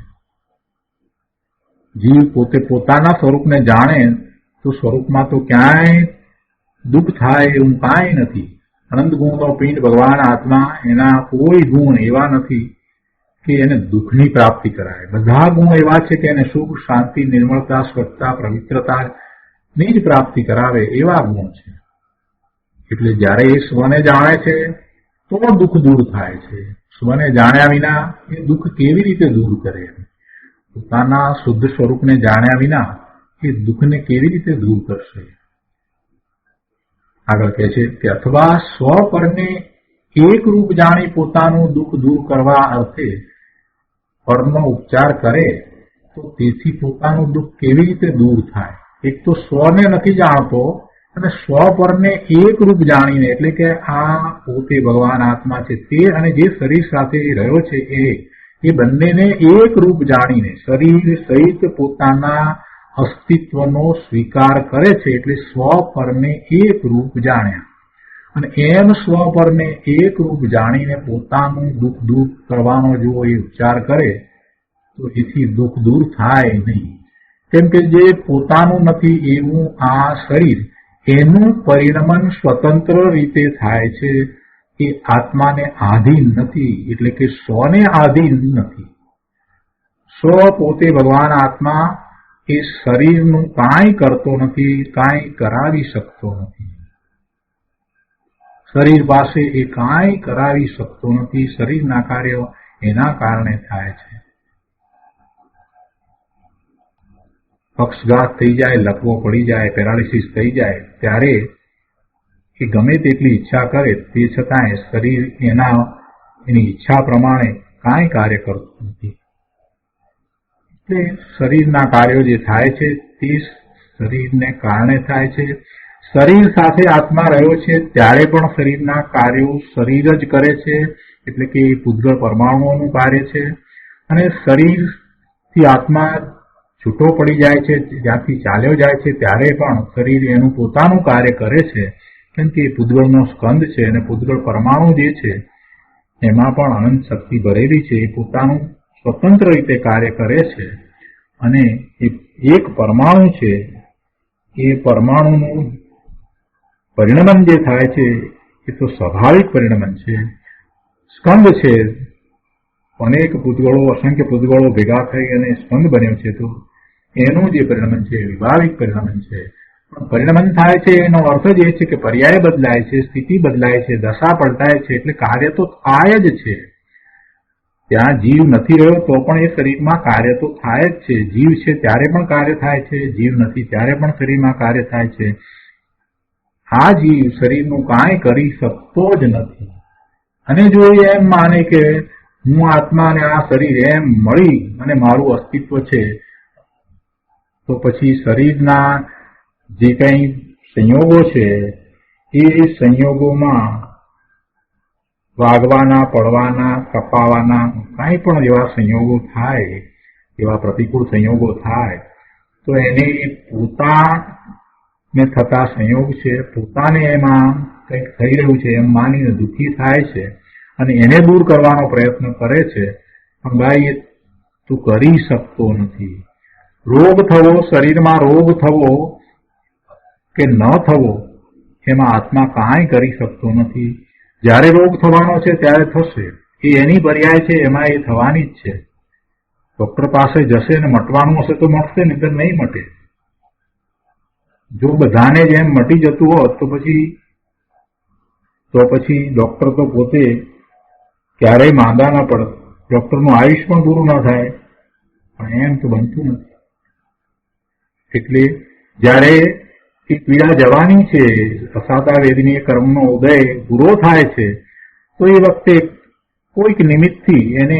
જીવ પોતે પોતાના સ્વરૂપને જાણે તો સ્વરૂપમાં તો ક્યાંય દુઃખ થાય એવું કાંઈ નથી. અનંત ગુણનો પિંડ ભગવાન આત્મા, એના કોઈ ગુણ એવા નથી કે એને દુઃખની પ્રાપ્તિ કરાય. બધા ગુણ એવા છે કે એને સુખ, શાંતિ, નિર્મળતા, સ્વચ્છતા, પવિત્રતા ની જ પ્રાપ્તિ કરાવે એવા ગુણ છે. એટલે જયારે એ સ્વને જાણે છે તો દુઃખ દૂર થાય છે. સ્વને જાણ્યા વિના એ દુઃખ કેવી રીતે દૂર કરે? પોતાના શુદ્ધ સ્વરૂપને જાણ્યા વિના એ દુઃખને કેવી રીતે દૂર કરશે? આગળ કહે છે કે અથવા સ્વ પરને એક રૂપ જાણી પોતાનું દુઃખ દૂર કરવા અર્થે પરનો ઉપચાર કરે તો તેથી પોતાનું દુઃખ કેવી રીતે દૂર થાય? એક તો સ્વને નથી જાણતો અને સ્વ પરને એક રૂપ જાણીને, એટલે કે આ પોતે ભગવાન આત્મા છે તે અને જે શરીર સાથે રહ્યો છે એ બંનેને એક રૂપ જાણીને શરીર સહિત પોતાના અસ્તિત્વનો સ્વીકાર કરે છે. એટલે સ્વ પરને એક રૂપ જાણ્યા અને એમ સ્વ પરને એક રૂપ જાણીને પોતાનું દુઃખ દૂર કરવાનો જો એ ઉપચાર કરે તો એથી દુઃખ દૂર થાય નહીં. કેમ કે જે પોતાનું નથી એવું આ શરીર, એનું પરિણમન સ્વતંત્ર રીતે થાય છે. એ આત્માને આધીન નથી, એટલે કે સ્વને આધીન નથી. સ્વ પોતે ભગવાન આત્મા એ શરીરનું કાંઈ કરતો નથી, કાંઈ કરાવી શકતો નથી. શરીર પાસે એ કાંઈ કરાવી શકતો નથી. શરીરના કાર્યો એના કારણે થાય છે. પક્ષઘાત થઈ જાય, લકવો પડી જાય, પેરાલિસિસ થઈ જાય ત્યારે એ ગમે તેટલી ઈચ્છા કરે તે છતાંય શરીર એની ઈચ્છા પ્રમાણે કાંઈ કાર્ય કરતું નથી. એટલે શરીરના કાર્યો જે થાય છે તે શરીરને કારણે થાય છે. શરીર સાથે આત્મા રહ્યો છે ત્યારે પણ શરીરના કાર્યો શરીર જ કરે છે, એટલે કે પૂતગળ પરમાણુઓનું કાર્ય છે. અને શરીરથી આત્મા છૂટો પડી જાય છે, જ્યાંથી ચાલ્યો જાય છે ત્યારે પણ શરીર એનું પોતાનું કાર્ય કરે છે. કેમ કે પૂતગળનો સ્કંદ છે અને પૂતગળ પરમાણુ જે છે એમાં પણ અનંત શક્તિ ભરેલી છે. એ પોતાનું સ્વતંત્ર રીતે કાર્ય કરે છે અને એક પરમાણુ છે એ પરમાણુનું પરિણમન જે થાય છે એ તો સ્વાભાવિક પરિણમન છે. સ્કંદ છે, અનેક પૂતગળો, અસંખ્ય પૂતગળો ભેગા થઈ અને સ્કંદ બન્યો છે, તો એનું જે પરિણમન છે વિભાવિક પરિણમન છે. પણ પરિણમન થાય છે એનો અર્થ જ એ છે કે પર્યાય બદલાય છે, સ્થિતિ બદલાય છે, દશા પલટાય છે, એટલે કાર્ય તો થાય જ છે. ત્યાં જીવ નથી રહ્યો તો પણ એ શરીરમાં કાર્ય તો થાય જ છે. જીવ છે ત્યારે પણ કાર્ય થાય છે, જીવ નથી ત્યારે પણ શરીરમાં કાર્ય થાય છે. આ જીવ શરીરનું કાંઈ કરી શકતો જ નથી. અને જો એમ માને કે હું આત્મા અને આ શરીર એમ મળી અને મારું અસ્તિત્વ છે, તો પછી શરીરના જે કંઈ સંયોગો છે એ સંયોગોમાં વાગવાના, પડવાના, કપાવાના કાંઈ પણ એવા સંયોગો થાય, એવા પ્રતિકૂળ સંયોગો થાય તો એને પોતાને થતા સંયોગ છે, પોતાને એમાં કંઈક થઈ રહ્યું છે એમ માનીને દુઃખી થાય છે અને એને દૂર કરવાનો પ્રયત્ન કરે છે. પણ ભાઈ એ તું કરી શકતો નથી. રોગ થવો, શરીરમાં રોગ થવો કે ન થવો એમાં આત્મા કાંઈ કરી શકતો નથી. જ્યારે રોગ થવાનો છે ત્યારે થશે, એ એની પર્યાય છે, એમાં એ થવાની જ છે. ડોક્ટર પાસે જશે ને મટવાનું હશે તો મટશે, નહીં તો નહીં મટે. જો બધાને જ એમ મટી જતું હોત તો પછી ડોક્ટર તો પોતે ક્યારેય માંદા ન પડે, ડોક્ટરનું આયુષ પણ પૂરું ન થાય. પણ એમ તો બનતું નથી. એટલે જ્યારે એ પીડા જવાની છે, અસાતા વેદનીય કર્મનો ઉદય પૂરો થાય છે, તો એ વખતે કોઈક નિમિત્તથી એને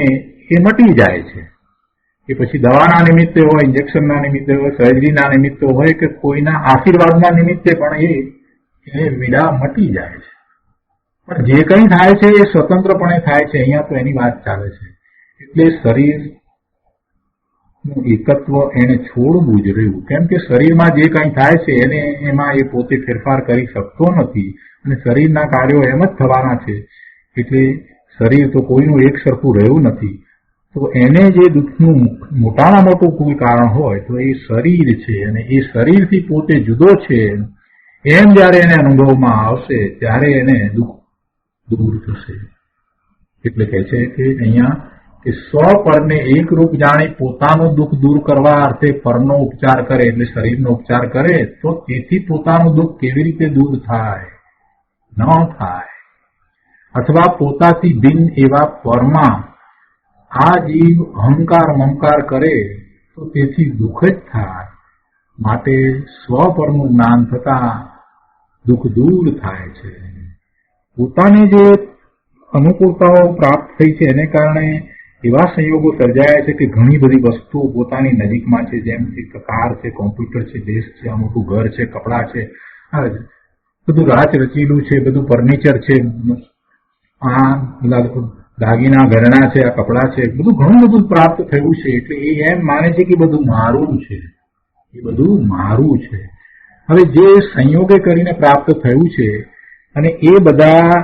એ મટી જાય છે. એ પછી દવાના નિમિત્તે હોય, ઇન્જેક્શનના નિમિત્તે હોય, સર્જરીના નિમિત્તે હોય કે કોઈના આશીર્વાદના નિમિત્તે પણ એ વિડા મટી જાય છે. પણ જે કંઈ થાય છે એ સ્વતંત્રપણે થાય છે. અહીંયા તો એની વાત ચાલે છે. એટલે શરીરનું એકત્વ એને છોડવું જ રહ્યું. કેમ કે શરીરમાં જે કંઈ થાય છે એમાં એ પોતે ફેરફાર કરી શકતો નથી અને શરીરના કાર્યો એમ જ થવાના છે. એટલે શરીર તો કોઈનું એક સરખું રહ્યું નથી. તો એને જે દુઃખનું મોટામાં મોટું કોઈ કારણ હોય તો એ શરીર છે અને એ શરીરથી પોતે જુદો છે એમ જયારે એને અનુભવમાં આવશે ત્યારે એને દુઃખ દૂર થશે. એટલે કહે છે કે અહીંયા કે સ્વપરને એક રૂપ જાણી પોતાનું દુઃખ દૂર કરવા અર્થે પરનો ઉપચાર કરે, એટલે શરીરનો ઉપચાર કરે તો તેથી પોતાનું દુઃખ કેવી રીતે દૂર થાય? ન થાય. અથવા પોતાથી ભિન્ન એવા પરમાં આ જીવ અહંકાર મમકાર કરે તો તેથી દુઃખ જ થાય. માટે સ્વપરનું જ્ઞાન થતા દુઃખ દૂર થાય છે. પોતાની જે અનુકૂળતાઓ પ્રાપ્ત થઈ છે એને કારણે એવા સંયોગો સર્જાયા છે કે ઘણી બધી વસ્તુઓ પોતાની નજીકમાં છે. જેમ કે કાર છે, કોમ્પ્યુટર છે, દેશ છે, આ મોટું ઘર છે, કપડાં છે, બધું રાચ રચેલું છે, બધું ફર્નિચર છે, આ દાગીના ઘરેણા છે, આ કપડાં છે, બધું ઘણું બધું પ્રાપ્ત થયું છે. એટલે એ એમ માને છે કે બધું મારું છે, એ બધું મારું છે. હવે જે સંયોગે કરીને પ્રાપ્ત થયું છે અને એ બધા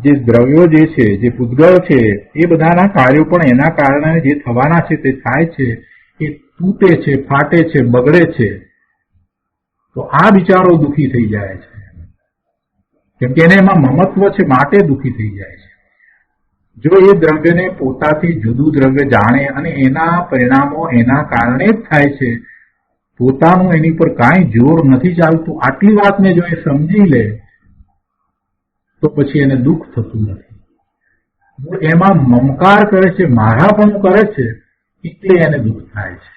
જે દ્રવ્યો જે છે, જે પૂતગળ છે, એ બધાના કાર્યો પણ એના કારણે જે થવાના છે તે થાય છે. એ તૂટે છે, ફાટે છે, બગડે છે. તો આ બિચારો દુઃખી થઈ જાય છે. કેમ કે એને એમાં મમત્વ છે માટે દુઃખી થઈ જાય છે. જો એ દ્રવ્યને પોતાથી જુદું દ્રવ્ય જાણે અને એના પરિણામો એના કારણે જ થાય છે, પોતાનું એની પર કાંઈ જોર નથી ચાલતું, આટલી વાતને જો એ સમજી લે તો પછી એને દુઃખ થતું નથી. એમાં મમકાર કરે છે, મારાપણું કરે છે, એટલે એને દુઃખ થાય છે.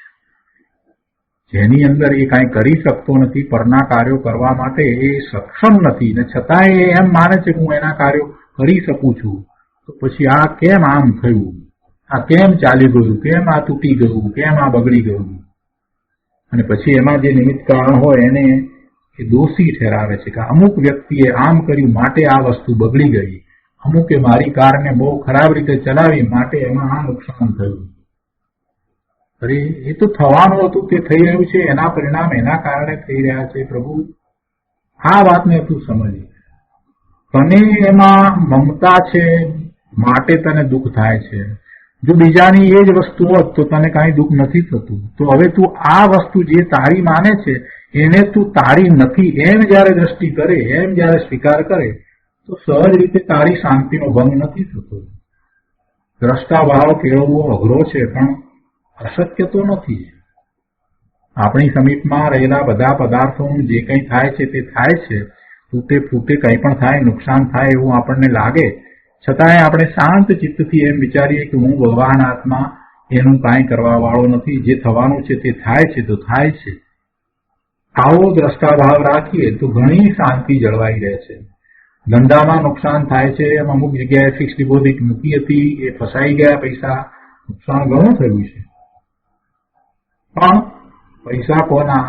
જેની અંદર એ કાંઈ કરી શકતો નથી, પરના કાર્યો કરવા માટે એ સક્ષમ નથી ને છતાંય એ એમ માને છે કે હું એના કાર્યો કરી શકું છું, તો પછી આ કેમ આમ થયું, આ કેમ ચાલી ગયું, કેમ આ તૂટી ગયું, કેમ આ બગડી ગયું. અને પછી એમાં જે નિમિત્ત કારણ હોય એને એ દોષી ઠેરાવે છે કે અમુક વ્યક્તિએ આમ કર્યું માટે આ વસ્તુ બગડી ગઈ, અમુકે મારી કારને બહુ ખરાબ રીતે ચલાવી માટે એમાં આ નુકસાન થયું. અરે એ તો થવાનું હતું તે થઈ રહ્યું છે, એના પરિણામ એના કારણે થઈ રહ્યા છે. પ્રભુ આ વાતને તું સમજી. તને એમાં મમતા છે માટે તને દુઃખ થાય છે. જો બીજાની એ જ વસ્તુ હોત તો તને કાંઈ દુઃખ નથી થતું. તો હવે તું આ વસ્તુ જે તારી માને છે એને તું તારી નથી એમ જયારે દ્રષ્ટિ કરે, એમ જયારે સ્વીકાર કરે તો સહજ રીતે તારી શાંતિનો ભંગ નથી થતો. દ્રષ્ટા ભાવ કેળવવો અઘરો છે પણ અશક્ય તો નથી. આપણી સમીપમાં રહેલા બધા પદાર્થોનું જે કંઈ થાય છે તે થાય છે. તૂટે ફૂટે કંઈ પણ થાય, નુકસાન થાય એવું આપણને લાગે, છતાંય આપણે શાંત ચિત્તથી એમ વિચારીએ કે હું ભગવાન આત્મા એનું કાંઈ કરવા વાળો નથી, જે થવાનું છે તે થાય છે તો થાય છે. આવો દ્રષ્ટાભાવ રાખીએ તો ઘણી શાંતિ જળવાઈ રહે છે. ધંધામાં નુકસાન થાય છે, એમ અમુક જગ્યાએ ફિક્સ ડિપોઝિટ મૂકી હતી, એ ફસાઈ ગયા પૈસા, નુકસાન ઘણું થયું છે. પણ પૈસા કોના?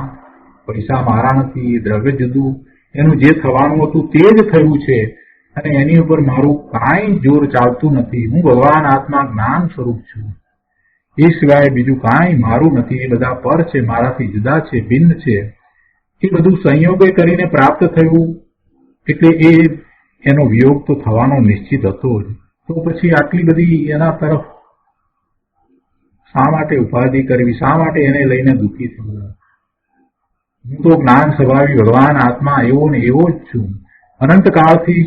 પૈસા મારા નથી, દ્રવ્ય જુદું, એનું જે થવાનું હતું તે જ થયું છે અને એની ઉપર મારું કાંઈ જોર ચાલતું નથી. હું ભગવાન આત્મા જ્ઞાન સ્વરૂપ છું, એ સિવાય બીજું કાંઈ મારું નથી. એ બધા પર છે, મારાથી જુદા છે, ભિન્ન છે. એ બધું સંયોગે કરીને પ્રાપ્ત થયું એટલે એનો વિયોગ તો થવાનો નિશ્ચિત હતો જ. તો પછી આટલી બધી એના તરફ શા માટે ઉપાધિ કરવી, શા માટે એને લઈને દુઃખી થવું? હું તો જ્ઞાન સ્વભાવી ભગવાન આત્મા એવો ને એવો જ છું. અનંતકાળથી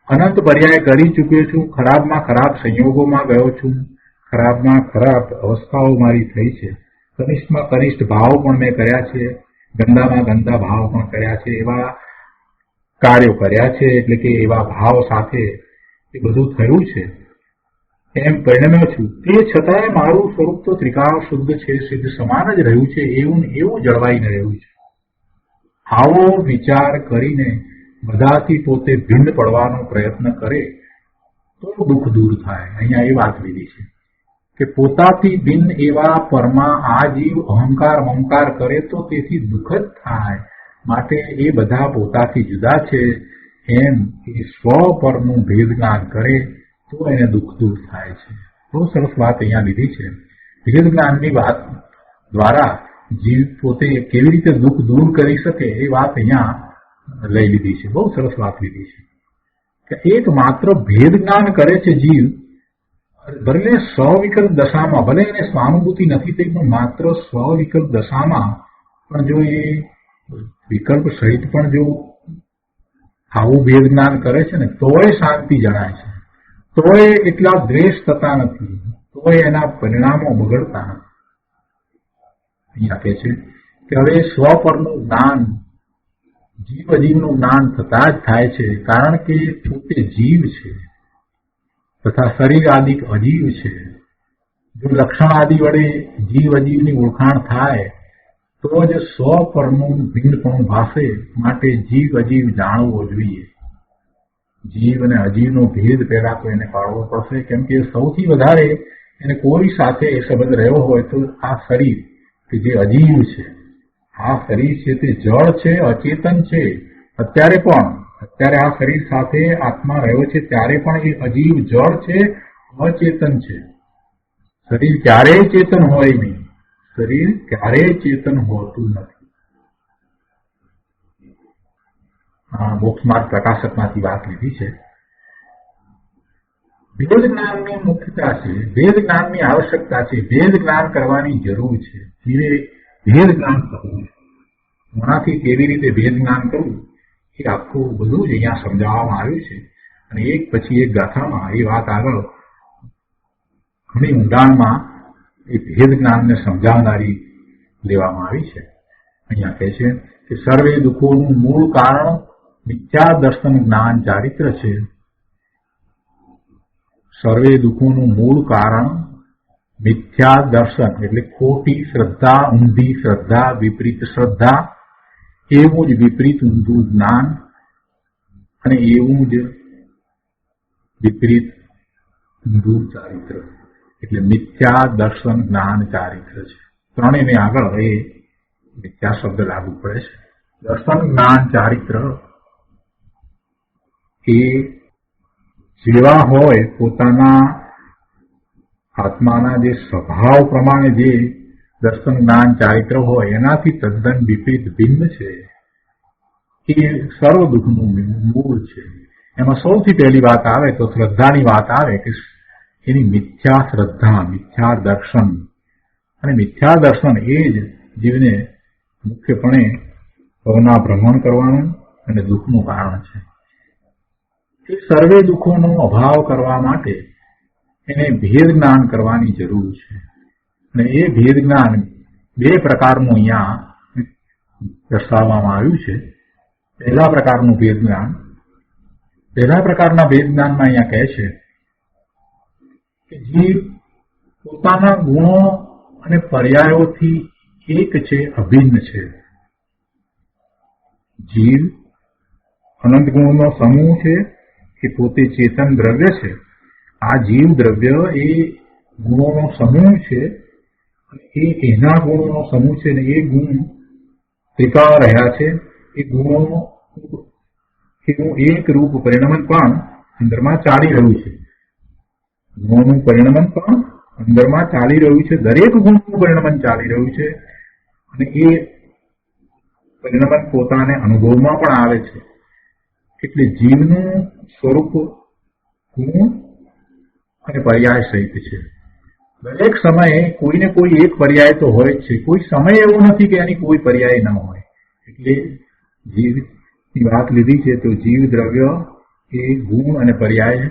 અનંત પર્યાય કરી ચૂક્યો છું. ખરાબમાં ખરાબ સંયોગોમાં ગયો છું, ખરાબમાં ખરાબ અવસ્થાઓ મારી થઈ છે. કનિષ્ઠમાં કનિષ્ઠ ભાવ પણ મેં કર્યા છે, ગંદામાં ગંદા ભાવ પણ કર્યા છે, એવા કાર્યો કર્યા છે. એટલે કે એવા ભાવ સાથે એ બધું થયું છે એમ પરિણમ્યો છું. તે છતાંય મારું સ્વરૂપ તો ત્રિકાળ શુદ્ધ છે, સિદ્ધ સમાન જ રહ્યું છે, એવું ને એવું જળવાઈને રહ્યું છે. આવો વિચાર કરીને બધાથી પોતે ભિન્ન પડવાનો પ્રયત્ન કરે તો દુઃખ દૂર થાય. અહીંયા એ વાત લીધી છે કે પોતાથી ભિન્ન એવા પરમાં આ જીવ અહંકાર મમકાર કરે તો તેથી દુઃખ જ થાય. માટે એ બધા પોતાથી જુદા છે એમ એ સ્વ પરનું ભેદ જ્ઞાન કરે તો એને દુઃખ દૂર થાય છે. બહુ સરસ વાત અહીંયા લીધી છે. ભેદ જ્ઞાનની વાત દ્વારા જીવ પોતે કેવી રીતે દુઃખ દૂર કરી શકે એ વાત અહીંયા લઈ લીધી છે. બહુ સરસ વાત લીધી છે કે એક માત્ર ભેદ જ્ઞાન કરે છે જીવ, ભલે સ્વવિકલ્પ દશામાં, ભલે એને સ્વાનુભૂતિ નથી થઈ, પણ માત્ર સ્વવિકલ્પ દશામાં પણ જો એ વિકલ્પ સહિત પણ જો આવું ભેદ જ્ઞાન કરે છે ને તોય શાંતિ જણાય છે, તોય એટલા દ્વેષ થતા નથી, તોય એના પરિણામો બગડતા નથી. અહીંયા કહે છે કે હવે સ્વ પરનું જ્ઞાન જીવ અજીવનું જ્ઞાન થતા જ થાય છે, કારણ કે પોતે જીવ છે તથા શરીર આદિ અજીવ છે. જો લક્ષણ આદિ વડે જીવ અજીવની ઓળખાણ થાય તો જ સ્વ પરનું ભિન્નપણું ભાસે. માટે જીવ અજીવ જાણવો જોઈએ. જીવ અને અજીવનો ભેદ પહેલા તો એને પાડવો પડશે, કેમ કે સૌથી વધારે એને કોઈ સાથે સંબંધ રહ્યો હોય તો આ શરીર કે જે અજીવ છે. આ શરીર છે તે જળ છે, અચેતન છે. અત્યારે આ શરીર સાથે આત્મા રહ્યો છે ત્યારે પણ એ અજીવ જળ છે, અચેતન છે. શરીર ક્યારેય ચેતન હોય નહીં, શરીર ક્યારેય ચેતન હોતું નથી. મોક્ષમાર્ગ પ્રકાશકમાંથી વાત લીધી છે. ભેદ જ્ઞાનની મુખ્યતા છે, ભેદ જ્ઞાનની આવશ્યકતા છે, ભેદ જ્ઞાન કરવાની જરૂર છે. ભેદ જ્ઞાન કરવું, કોનાથી કેવી રીતે ભેદ જ્ઞાન કરવું એ આખું બધું જ અહીંયા સમજાવવામાં આવ્યું છે. અને એક પછી એક ગાથામાં એ વાત આગળ ઘણી ઊંડાણમાં એ ભેદ જ્ઞાનને સમજાવનારી લેવામાં આવી છે. અહીંયા કહે છે કે સર્વે દુઃખોનું મૂળ કારણ મિથ્યા દર્શન જ્ઞાન ચારિત્ર છે. સર્વે દુઃખોનું મૂળ કારણ મિથ્યા દર્શન એટલે ખોટી શ્રદ્ધા, ઊંધી શ્રદ્ધા, વિપરીત શ્રદ્ધા, એવું જ વિપરીત ઊંધું જ્ઞાન અને એવું જ વિપરીત ઊંધું ચારિત્ર એટલે મિથ્યા દર્શન જ્ઞાન ચારિત્ર છે. ત્રણેયને આગળ એ મિથ્યા શબ્દ લાગુ પડે છે. દર્શન જ્ઞાન ચારિત્ર એ જેવા હોય પોતાના આત્માના જે સ્વભાવ પ્રમાણે જે દર્શન જ્ઞાન ચારિત્ર હોય એનાથી તદ્દન વિપરીત ભિન્ન છે. એ સર્વ દુઃખનું મૂળ છે. એમાં સૌથી પહેલી વાત આવે તો શ્રદ્ધાની વાત આવે કે એની મિથ્યા શ્રદ્ધા, મિથ્યા દર્શન. અને મિથ્યા દર્શન એ જ જીવને મુખ્યપણે ભવના ભ્રમણ કરવાનું અને દુઃખનું કારણ છે. એ સર્વે દુઃખોનો અભાવ કરવા માટે એને ભેદ જ્ઞાન કરવાની જરૂર છે. અને એ ભેદ જ્ઞાન બે પ્રકારનું અહીંયા દર્શાવવામાં આવ્યું છે. પહેલા પ્રકારના ભેદ જ્ઞાનમાં અહીંયા કહે છે કે જીવ પોતાના ગુણો અને પર્યાયોથી એક છે, અભિન્ન છે. જીવ અનંત ગુણોનો સમૂહ છે, એ પોતે ચેતન દ્રવ્ય છે. આ જીવ દ્રવ્ય એ ગુણોનો સમૂહ છે, એ એના ગુણોનો સમૂહ છે ને એ ગુણ ત્રિકાળ રહ્યા છે. એ ગુણોનું એક રૂપ પરિણમન પણ અંદરમાં ચાલી રહ્યું છે. ગુણોનું પરિણમન પણ અંદરમાં ચાલી રહ્યું છે. દરેક ગુણનું પરિણમન ચાલી રહ્યું છે અને એ પરિણમન પોતાને અનુભવમાં પણ આવે છે. એટલે જીવનું સ્વરૂપ ગુણ અને પર્યાય સહિત છે. દરેક સમયે કોઈને કોઈ એક પર્યાય તો હોય જ છે. કોઈ સમય એવો નથી કે એની કોઈ પર્યાય ન હોય. એટલે જીવની વાત લીધી છે તો જીવ દ્રવ્ય એ ગુણ અને પર્યાય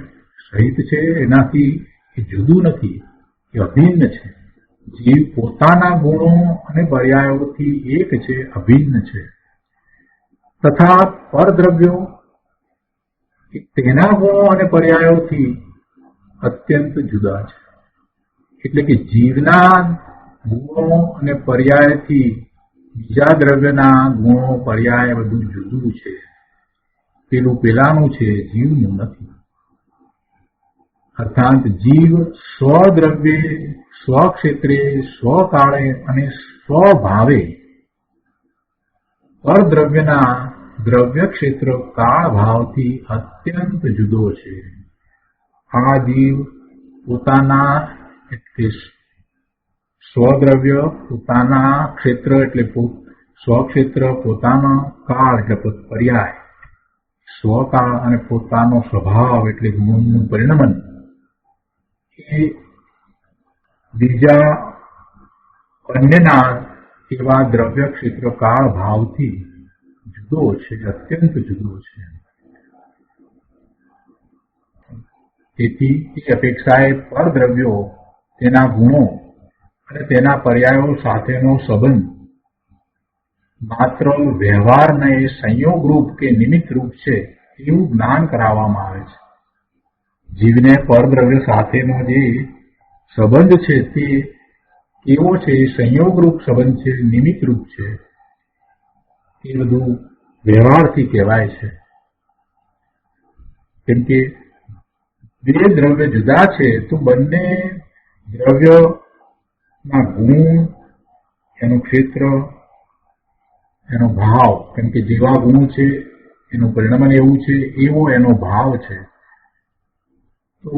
સહિત છે. એનાથી એ જુદું નથી, એ અભિન્ન છે. જીવ પોતાના ગુણો અને પર્યાયોથી એક છે, અભિન્ન છે. તથા પરદ્રવ્યો તેના ગુણો અને પર્યાયોથી અત્યંત જુદા છે. એટલે કે જીવના ગુણો અને પર્યાયથી બીજા દ્રવ્યના ગુણો પર્યાય બધું જુદું છે. પેલું પેલાનું છે, જીવનું નથી. અર્થાત જીવ સ્વદ્રવ્યે, સ્વક્ષેત્રે, સ્વકાળે અને સ્વભાવે પરદ્રવ્યના દ્રવ્ય ક્ષેત્ર કાળ ભાવથી અત્યંત જુદો છે. આ જીવ પોતાના એટલે સ્વદ્રવ્ય, પોતાના ક્ષેત્ર એટલે સ્વક્ષેત્ર, પોતાનો કાળ એટલે પર્યાય, સ્વકાળ અને પોતાનો સ્વભાવ એટલે ગુણનું પરિણમન એ બીજા અન્યના એવા દ્રવ્ય ક્ષેત્ર કાળ ભાવથી જુદો છે, અત્યંત જુદો છે. તેથી એ અપેક્ષાએ પરદ્રવ્યો, તેના ગુણો અને તેના પર્યાયો સાથેનો સંબંધ માત્ર વ્યવહારને સંયોગ રૂપ કે નિમિત્ત રૂપ છે એવું જ્ઞાન કરાવવામાં આવે છે. જીવને પરદ્રવ્ય સાથેનો જે સંબંધ છે તે કેવો છે? સંયોગ રૂપ સંબંધ છે, નિમિત્ત રૂપ છે. એ બધું વ્યવહારથી કહેવાય છે. કેમ કે બે દ્રવ્ય જુદા છે તો બંને દ્રવ્યના ગુણ, એનું ક્ષેત્ર, એનો ભાવ, કેમ કે જેવા ગુણ છે એનું પરિણમન એવું છે, એવો એનો ભાવ છે. તો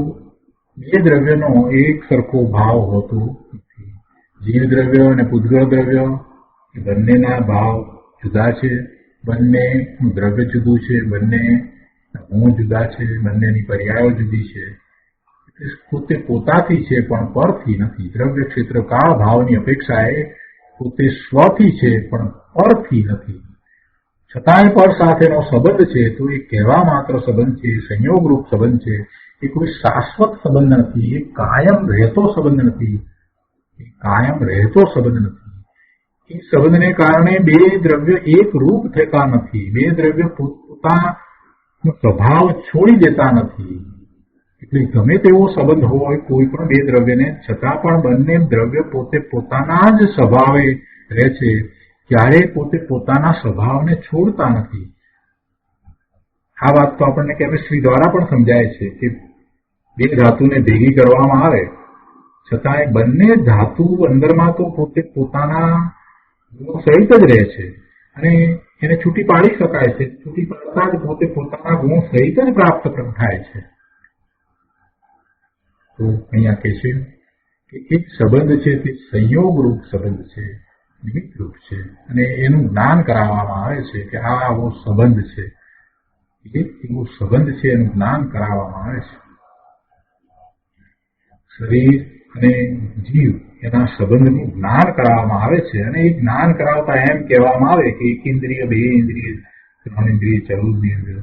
બે દ્રવ્યનો એક સરખો ભાવ હોતો નથી. જીવ દ્રવ્ય અને પૂતગળ દ્રવ્ય એ બંનેના ભાવ જુદા છે, બંનેનું દ્રવ્ય જુદું છે, બંને ગુણ જુદા છે, બંનેની પર્યાયો જુદી છે. એટલે પોતે પોતાથી છે પણ પરથી નથી. દ્રવ્ય ક્ષેત્ર કાળ ભાવની અપેક્ષાએ પોતે સ્વથી છે પણ પરથી નથી. છતાંય પર સાથેનો સંબંધ છે તો એ કહેવા માત્ર સંબંધ છે, સંયોગ રૂપ સંબંધ છે. એ કોઈ શાશ્વત સંબંધ નથી, એ કાયમ રહેતો સંબંધ નથી, એ કાયમ રહેતો સંબંધ નથી. એ સંબંધને કારણે બે દ્રવ્ય એક રૂપ થતા નથી, બે દ્રવ્ય પોતાનો સ્વભાવ છોડી દેતા નથી. એટલે ગમે તેવો સંબંધ હોય કોઈ પણ બે દ્રવ્યને, છતાં પણ બંને દ્રવ્ય પોતે પોતાના જ સ્વભાવે રહે છે, ક્યારેય પોતે પોતાના સ્વભાવને છોડતા નથી. આ વાત તો આપણને કેમિસ્ટ્રી દ્વારા પણ સમજાય છે કે બે ધાતુને ભેગી કરવામાં આવે છતાંય બંને ધાતુ અંદરમાં તો પોતે પોતાના ગુણો સહિત જ રહે છે અને એને છૂટી પાડી શકાય છે. છૂટી પાડતા જ પોતે પોતાના ગુણો સહિત જ પ્રાપ્ત થાય છે. તો અહીંયા કહે છે કે એક સંબંધ છે તે સંયોગ રૂપ સંબંધ છે, નિમિત્ત રૂપ છે, અને એનું જ્ઞાન કરાવવામાં આવે છે કે આ આવો સંબંધ છે, એવો સંબંધ છે, એનું જ્ઞાન કરાવવામાં આવે છે. શરીર અને જીવ એના સંબંધનું જ્ઞાન કરાવવામાં આવે છે અને એ જ્ઞાન કરાવતા એમ કહેવામાં આવે કે એક ઇન્દ્રિય, બે ઇન્દ્રિય, ત્રણ ઇન્દ્રિય, 14 ઇન્દ્રિય,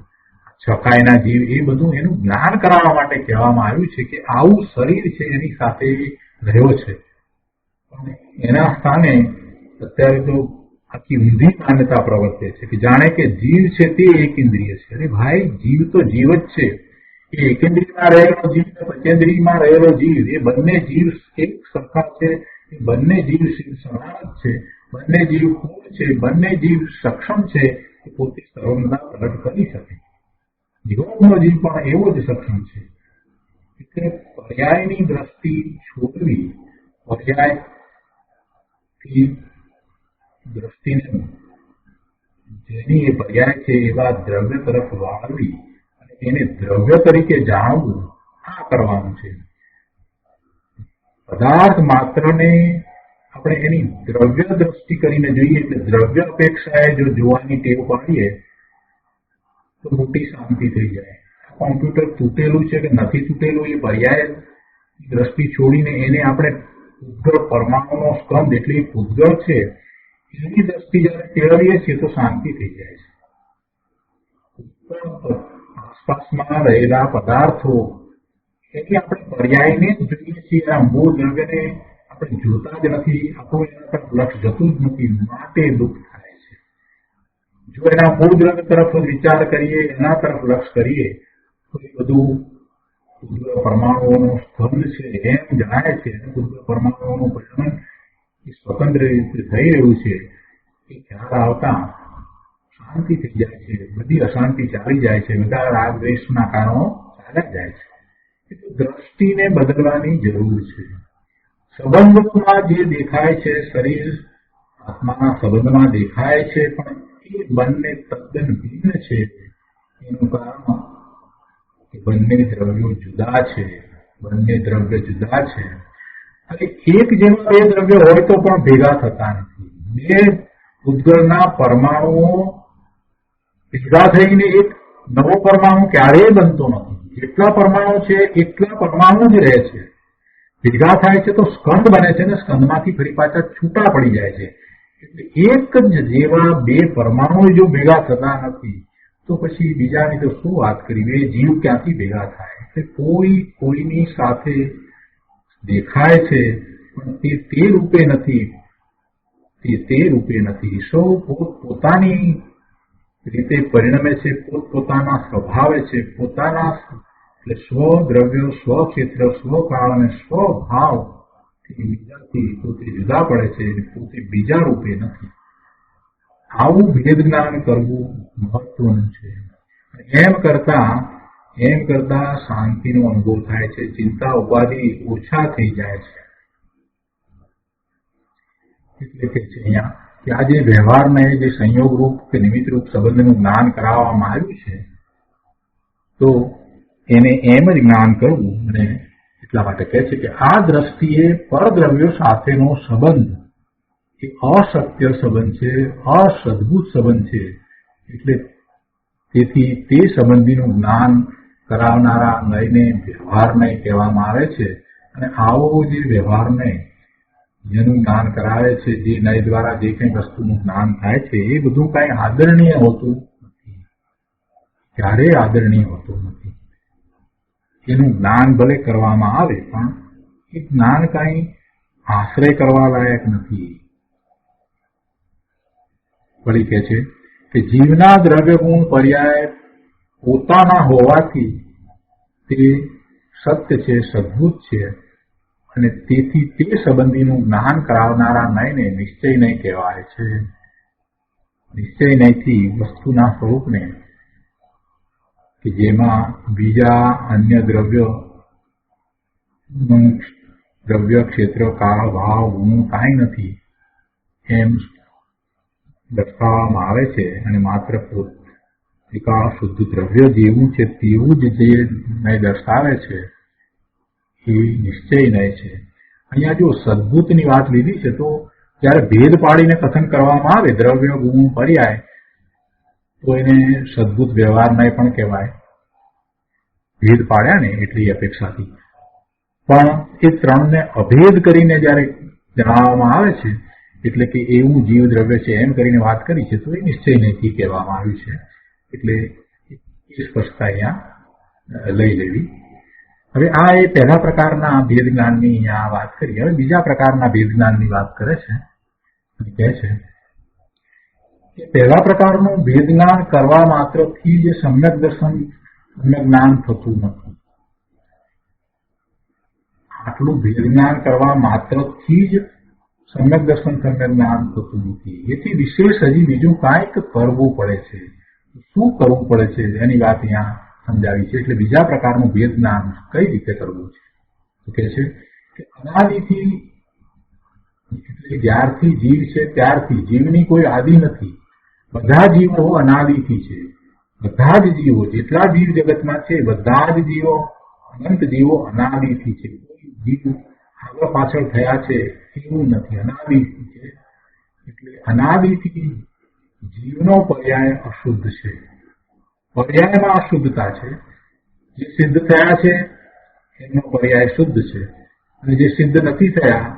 છકાયના જીવ, એ બધું એનું જ્ઞાન કરાવવા માટે કહેવામાં આવ્યું છે કે આવું શરીર છે એની સાથે રહ્યો છે. પણ એના સ્થાને અત્યારે તો આખી ઊંધી માન્યતા પ્રવર્તે છે કે જાણે કે જીવ છે તે એક ઇન્દ્રિય છે. અરે ભાઈ, જીવ તો જીવ જ છે. એ એકેન્દ્રિયમાં રહેલો જીવ ને પંચેન્દ્રિયમાં રહેલો જીવ, એ બંને જીવ એક સરખા છે, એ બંને જીવ સમાન જ છે, બંને જીવ પૂર્ણ છે, બંને જીવ સક્ષમ છે કે પોતે સર્વમતા પ્રગટ કરી શકે. જીવોનો જીવ પણ એવો જ સક્ષમ છે. એટલે પર્યાયની દ્રષ્ટિ છોડવી, પર્યાયથી દ્રષ્ટિને જેની એ પર્યાય છે એવા દ્રવ્ય તરફ વાળવી અને એને દ્રવ્ય તરીકે જાણવું, આ કરવાનું છે. પદાર્થ માત્રને આપણે એની દ્રવ્ય દ્રષ્ટિ કરીને જોઈએ, એટલે દ્રવ્ય અપેક્ષાએ જો જોવાની ટેવ પાડીએ તો મોટી શાંતિ થઈ જાય. કોમ્પ્યુટર તૂટેલું છે કે નથી તૂટેલું એ પર્યાય દ્રષ્ટિ છોડીને એને આપણે પૂતગળ પરમાણુનો સ્કંદ એટલે પૂતગળ છે એની દ્રષ્ટિ જયારે કેળવીએ છીએ તો શાંતિ થઈ જાય છે. આસપાસમાં રહેલા પદાર્થો એની આપણે પર્યાયને જ જોઈએ છીએ, આ મૂળ દ્રવ્યને આપણે જોતા જ નથી, આપણું એના તરફ લક્ષ જતું જ નથી, માટે દુઃખ થાય છે. જો એના મૂળ દ્રવ્ય તરફ વિચાર કરીએ, એના તરફ લક્ષ કરીએ તો એ બધું પરમાણુઓનો સ્કંદ છે એમ જણાય છે. પરમાણુઓનું પરિણામ એ સ્વતંત્ર રીતે થઈ રહ્યું છે એ ખ્યાલ આવતા શાંતિ થઈ જાય છે, બધી અશાંતિ ચાલી જાય છે, બધા રાગ દ્વેષના કારણો ચાલ્યા જાય છે. દ્રષ્ટિને બદલવાની જરૂર છે. સંબંધોમાં જે દેખાય છે, શરીર આત્માના સંબંધમાં દેખાય છે, પણ એ બંને તદ્દન ભિન્ન છે. એનું કારણ કે બંને દ્રવ્યો જુદા છે. બંને દ્રવ્ય જુદા છે અને એક જેવા બે દ્રવ્યો હોય તો પણ ભેગા થતા નથી. બે ઉદ્ગળના પરમાણુઓ ભેગા થઈને એક નવો પરમાણુ ક્યારેય બનતો નથી. જેટલા પરમાણુ છે એટલા પરમાણુ જ રહે છે. ભેગા થાય છે તો સ્કંદ બને છે ને સ્કંદમાંથી ફરી પાછા છૂટા પડી જાય છે. એટલે એક જ જેવા બે પરમાણુ જો ભેગા થતા નથી તો પછી બીજાની તો શું વાત કરવી? એ જીવ ક્યાંથી ભેગા થાય? એટલે કોઈ કોઈની સાથે દેખાય છે પણ તે રૂપે નથી. તે રૂપે નથી. સૌ પોતાની રીતે પરિણમે છે, પોતપોતાના સ્વભાવે છે. પોતાના એટલે સ્વ દ્રવ્યો, સ્વ ક્ષેત્ર, સ્વ કાળ અને સ્વભાવ બીજાથી પોતે જુદા પડે છે, પોતે બીજા રૂપે નથી. આવું ભેદ જ્ઞાન કરવું મહત્વનું છે. એમ કરતા શાંતિનો અનુભવ થાય છે. ચિંતા ઉપાધિ ઓછા થઈ જાય છે. એટલે કે છે અહીંયા કે આ જે વ્યવહારને જે સંયોગ રૂપ કે નિમિત્ત રૂપ સંબંધનું જ્ઞાન કરાવવામાં આવ્યું છે તો એને એમ જ જ્ઞાન કરવું. અને એટલા માટે કહે છે કે આ દ્રષ્ટિએ પરદ્રવ્યો સાથેનો સંબંધ એ અસત્ય સંબંધ છે, અસદભૂત સંબંધ છે. એટલે તેથી તે સંબંધીનું જ્ઞાન કરાવનારા નયને વ્યવહારને કહેવામાં આવે છે. અને આવો જે વ્યવહારને જેનું જ્ઞાન કરાવે છે, જે નય દ્વારા જે કંઈ વસ્તુનું જ્ઞાન થાય છે એ બધું કાંઈ આદરણીય હોતું નથી. ક્યારેય આદરણીય હોતું નથી. એનું જ્ઞાન ભલે કરવામાં આવે પણ એ જ્ઞાન કાંઈ આશ્રય કરવા લાયક નથી. વળી કહે છે કે જીવના દ્રવ્ય ગુણ પર્યાય પોતાના હોવાથી તે સત્ય છે, સદભૂત છે. અને તેથી તે સંબંધીનું જ્ઞાન કરાવનારા નયને નિશ્ચય નહીં કહેવાય છે. નિશ્ચય નયથી વસ્તુના સ્વરૂપને કે જેમાં બીજા અન્ય દ્રવ્ય ક્ષેત્ર કાળ ભાવ ગુણ કાંઈ નથી એમ દર્શાવવામાં આવે છે. અને માત્ર એકા શુદ્ધ દ્રવ્ય જેવું છે તેવું જ જે નય દર્શાવે છે એ નિશ્ચય નય છે. અહીંયા જો સદભૂતની વાત લીધી છે તો જ્યારે ભેદ પાડીને કથન કરવામાં આવે દ્રવ્ય ગુણ પર્યાય તો એને સદભૂત વ્યવહાર નય પણ કહેવાય. ભેદ પાડ્યા ને એટલી અપેક્ષાથી. પણ એ ત્રણને અભેદ કરીને જ્યારે જણાવવામાં આવે છે એટલે કે એવું જીવ દ્રવ્ય છે એમ કરીને વાત કરી છે તો એ નિશ્ચય નયથી કહેવામાં આવ્યું છે. એટલે એ સ્પષ્ટતા અહીંયા લઈ લેવી. હવે આ એ પહેલા પ્રકારના ભેદ જ્ઞાનની અહીંયા વાત કરી. હવે બીજા પ્રકારના ભેદ જ્ઞાનની વાત કરે છે અને કહે છે કે પહેલા પ્રકારનું ભેદ જ્ઞાન કરવા માત્રથી જે સમ્યક દર્શન સમ્યક જ્ઞાન થતું નથી. આટલું ભેદ જ્ઞાન કરવા માત્રથી જ સમ્યક દર્શન સમ્યક જ્ઞાન થતું નથી. એથી વિશેષ હજી બીજું કાંઈક કરવું પડે છે. શું કરવું પડે છે એની વાત અહીંયા સમજાવી છે. એટલે બીજા પ્રકારનું ભેદ જ્ઞાન કઈ રીતે કરવું છે તો કહે છે કે અનાદિથી એટલે જ્યારથી જીવ છે ત્યારથી જીવની કોઈ આદિ નથી. બધા જીવો અનાદિથી છે. બધા જ જીવો જેટલા જીવ જગતમાં છે બધા જ જીવો અનંત જીવો અનાદિથી છે. જીવ આગળ પાછળ થયા છે એવું નથી, અનાદિથી છે. એટલે અનાદિથી જીવનો પર્યાય અશુદ્ધ છે. પર્યાયમાં અશુદ્ધતા છે. જે સિદ્ધ થયા છે એનો પર્યાય શુદ્ધ છે અને જે સિદ્ધ નથી થયા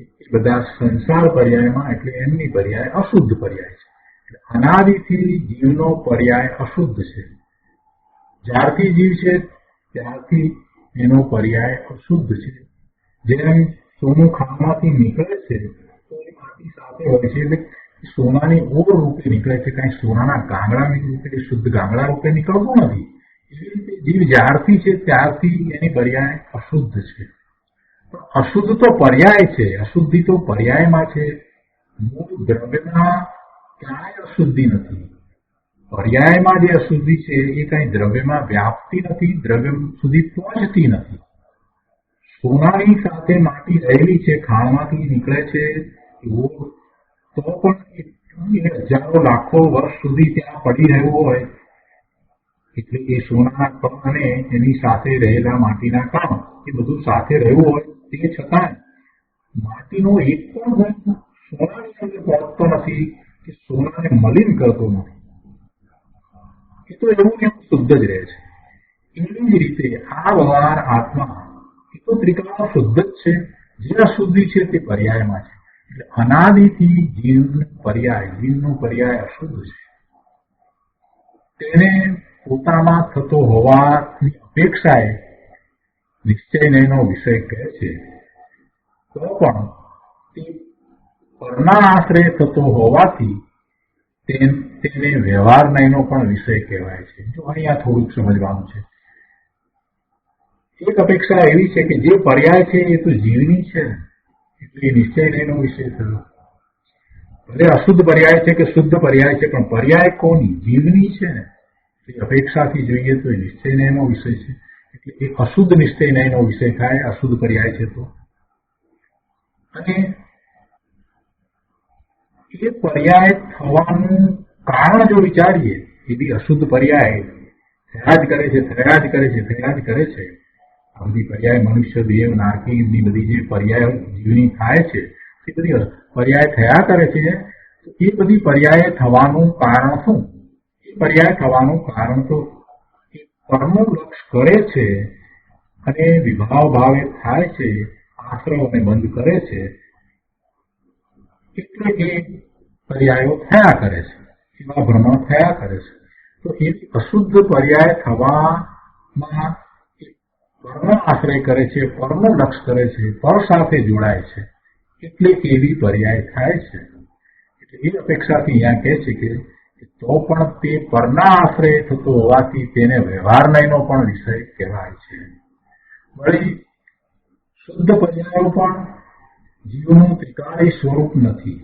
એ બધા સંસાર પર્યાયમાં એટલે એમની પર્યાય અશુદ્ધ પર્યાય છે. એટલે અનાદિથી જીવનો પર્યાય અશુદ્ધ છે. જ્યારથી જીવ છે ત્યારથી એનો પર્યાય અશુદ્ધ છે. જેમ સોનું ખામાંથી નીકળે છે તો એ માટી સાથે હોય છે એટલે સોનાની ઓર રૂપે નીકળે છે. કાંઈ સોનાના ગાંગડા રૂપે શુદ્ધ ગાંગડા રૂપે નીકળતું નથી. એવી રીતે જીવ જ્યારથી છે ત્યારથી એની પર્યાય અશુદ્ધ છે. પણ અશુદ્ધ તો પર્યાય છે, અશુદ્ધિ તો પર્યાયમાં છે. મૂળ દ્રવ્યમાં ક્યાંય અશુદ્ધિ નથી. પર્યાયમાં જે અશુદ્ધિ છે એ કઈ દ્રવ્યમાં વ્યાપતી નથી, દ્રવ્ય સુધી પહોંચતી નથી. સોનાની સાથે માટી રહેલી છે, ખાણમાંથી નીકળે છે તો પણ એ હજારો લાખો વર્ષ સુધી ત્યાં પડી રહ્યું હોય, એટલે એ સોનાના કણ અને એની સાથે રહેલા માટીના કણ એ બધું સાથે રહ્યું હોય તે છતાં માટીનો એક પણ ગુણ સોનાની અંદર પહોંચતો નથી કે સોનાને મલિન કરતો નથી. એ તો એવું ને એવું શુદ્ધ જ રહે છે. એવી જ રીતે આ વ્યવહાર આત્મા એ તો ત્રિકાળ શુદ્ધ જ છે. જે અશુદ્ધિ છે તે પર્યાયમાં છે. એટલે અનાદિથી જીવનું પર્યાય અશુદ્ધ છે. તેને પોતામાં થતો હોવાની અપેક્ષાએ નિશ્ચયનો વિષય કહે છે, તો પણ તે પરના આશ્રય થતો હોવાથી તેને વ્યવહાર નયનો પણ વિષય કહેવાય છે. જો અહીંયા થોડુંક સમજવાનું છે. એક અપેક્ષા એવી છે કે જે પર્યાય છે એ તો જીવની છે, એટલે નિશ્ચય નયનો વિષય થયો. ભલે અશુદ્ધ પર્યાય છે કે શુદ્ધ પર્યાય છે, પણ પર્યાય કોની? જીવની છે ને. એ અપેક્ષાથી જોઈએ તો નિશ્ચય નયનો વિષય છે. એટલે એ અશુદ્ધ નિશ્ચય નયનો વિષય થાય, અશુદ્ધ પર્યાય છે તો. અને એ પર્યાય થવાનું કારણ જો વિચારીએ, એ બી અશુદ્ધ પર્યાય થયા જ કરે છે. આ બધી પર્યાય મનુષ્ય દેવ નારકીની બધી જે પર્યાય જીવની થાય છે એ બધી પર્યાય થયા કરે છે. તો એ બધી પર્યાય થવાનું કારણ શું? એ પર્યાય થવાનું કારણ તો એ પરનું લક્ષ કરે છે અને વિભાવ ભાવે થાય છે, આશ્રવને બંધ કરે છે, એટલે એ પર્યાયો થયા કરે છે, એવા ભ્રમણ થયા કરે છે. તો એ અશુદ્ધ પર્યાય થવામાં પરનો આશ્રય કરે છે, પરનું લક્ષ કરે છે, પર સાથે જોડાય છે, એટલે એવી પર્યાય થાય છે. એટલે એ અપેક્ષાથી અહીંયા કહે છે કે તો પણ તે પરના આશ્રય થતો હોવાથી તેને વ્યવહાર નયનો પણ વિષય કહેવાય છે. વળી શુદ્ધ પર્યાયો પણ જીવનું ત્રિકાળી સ્વરૂપ નથી.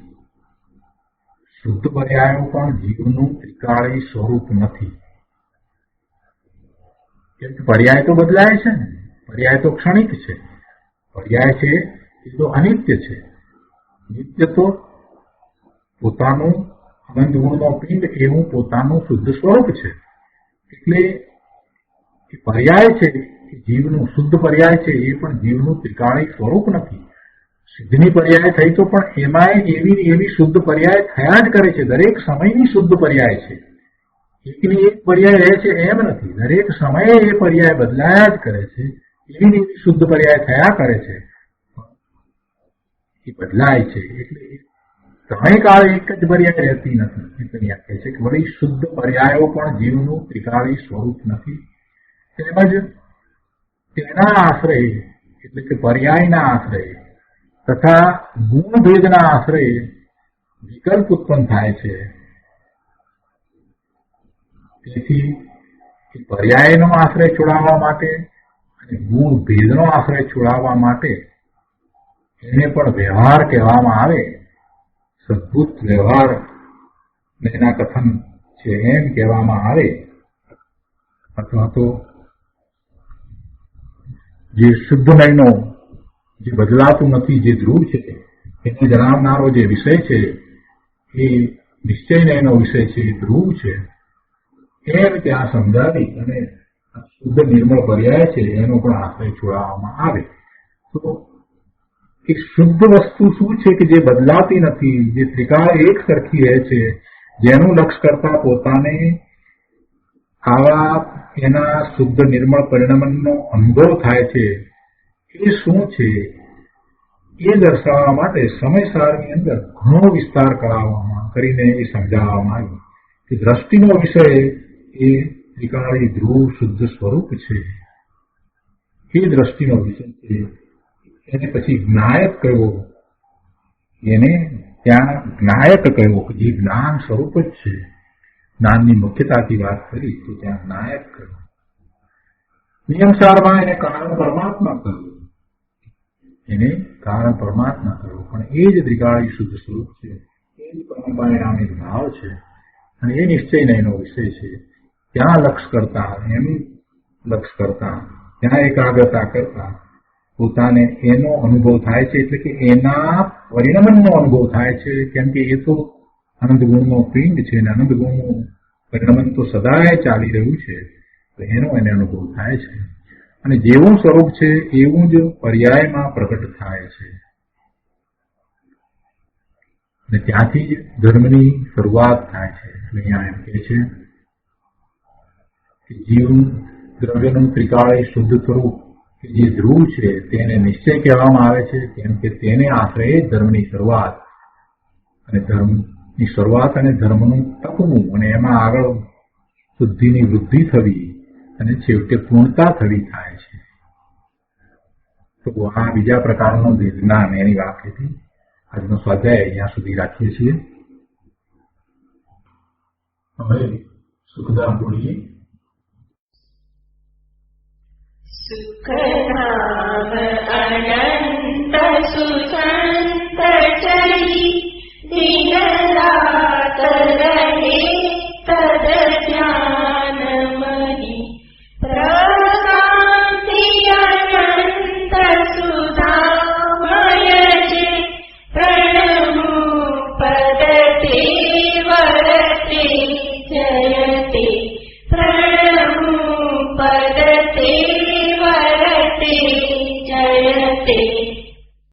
શુદ્ધ પર્યાયો પણ જીવનું ત્રિકાળી સ્વરૂપ નથી. કેમ કે પર્યાય તો બદલાય છે ને. પર્યાય તો ક્ષણિક છે. પર્યાય છે એ તો અનિત્ય છે. નિત્ય તો પોતાનું અનંત ગુણનો પિંડ એવું પોતાનું શુદ્ધ સ્વરૂપ છે. એટલે એ પર્યાય છે જીવનું, શુદ્ધ પર્યાય છે એ પણ જીવનું ત્રિકાળી સ્વરૂપ નથી. સિદ્ધની પર્યાય થઈ તો પણ એમાંય એવી શુદ્ધ પર્યાય થયા જ કરે છે. દરેક સમયની શુદ્ધ પર્યાય છે. એકની એક પર્યાય રહે છે એમ નથી. દરેક સમયે એ પર્યાય બદલાયા જ કરે છે. એવી શુદ્ધ પર્યાય થયા કરે છે, એ બદલાય છે. એટલે સમયકાળ એક જ પર્યાય રહેતી નથી. એટલે કહે છે કે વળી શુદ્ધ પર્યાયો પણ જીવનું ત્રિકાળી સ્વરૂપ નથી. તેમજ તેના આશ્રય એટલે કે પર્યાયના આશ્રય તથા ગુણભેદના આશ્રય વિકલ્પ ઉત્પન્ન થાય છે. તેથી પર્યાયનો આશ્રય છોડાવવા માટે અને ગુણ ભેદનો આશ્રય છોડાવવા માટે એને પણ વ્યવહાર કહેવામાં આવે. સદભૂત વ્યવહાર એના કથન છે એમ કહેવામાં આવે. અથવા તો જે શુદ્ધ નયનો જે બદલાતું નથી, જે ધ્રુવ છે એને જણાવનારો જે વિષય છે એ નિશ્ચય નયનો વિષય છે, એ ધ્રુવ છે એમ ત્યાં સમજાવી અને શુદ્ધ નિર્મળ પર્યાય છે એનો પણ આશ્રય છોડાવવામાં આવે. તો એ શુદ્ધ વસ્તુ શું છે કે જે બદલાતી નથી, જે ત્રિકાળ એક સરખી રહે છે, જેનું લક્ષ કરતા પોતાને આવા એના શુદ્ધ નિર્મળ પરિણામનો અનુભવ થાય છે, એ શું છે એ દર્શાવવા માટે સમયસારની અંદર ઘણો વિસ્તાર કરીને એ સમજાવવામાં આવ્યું કે દ્રષ્ટિનો વિષય એ ત્રિકાળી ધ્રુવ શુદ્ધ સ્વરૂપ છે. એ દ્રષ્ટિનો વિષય છે. એને પછી જ્ઞાયક કહ્યો, એને ત્યાં જ્ઞાયક કહ્યો કે જે જ્ઞાન સ્વરૂપ જ છે. જ્ઞાનની મુખ્યતાથી વાત કરી તો ત્યાં જ્ઞાયક કહ્યો. નિયમસારમાં એને કારણ પરમાત્મા કહ્યું. એને કારણ પરમાત્મા કહ્યું, પણ એ જ ત્રિકાળી શુદ્ધ સ્વરૂપ છે. એ જ પરમ પરિણામી ભાવ છે. અને એ નિશ્ચયનો એનો વિષય છે. ત્યાં લક્ષ કરતા, એમ લક્ષ કરતા, ત્યાં એકાગ્રતા કરતા પોતાને એનો અનુભવ થાય છે, એટલે કે એના પરિણમનનો અનુભવ થાય છે. કેમ કે એ તો આનંદ ગુણનો પિંડ છે અને આનંદ ગુણનું પરિણમન તો સદાય ચાલી રહ્યું છે, તો એનો એને અનુભવ થાય છે. અને જેવું સ્વરૂપ છે એવું જ પર્યાયમાં પ્રગટ થાય છે. અને ત્યાંથી જ ધર્મની શરૂઆત થાય છે. અહીંયા એમ કહે છે કે જીવ દ્રવ્યનું ત્રિકાળે શુદ્ધ સ્વરૂપ કે જે ધ્રુવ છે તેને નિશ્ચય કહેવામાં આવે છે. કેમ કે તેને આશ્રય ધર્મની શરૂઆત અને ધર્મની શરૂઆત અને ધર્મનું ટકવું અને એમાં આગળ શુદ્ધિની વૃદ્ધિ થવી અને છેવટે પૂર્ણતા થવી થાય છે. તો આ બીજા પ્રકારનો જ્ઞાન એની વાત હતી. આજનો સ્વાધ્યાય અહીંયા સુધી રાખીએ છીએ. હવે સુખદામ બોલીએ. સુખધામ અનંત સુસંત ચરી દિન રાત રહે તદ ધ્યાન મહી પ્રકાંતિ અનંત સુધામય છે પ્રણમુ પદતે વરતે જયતે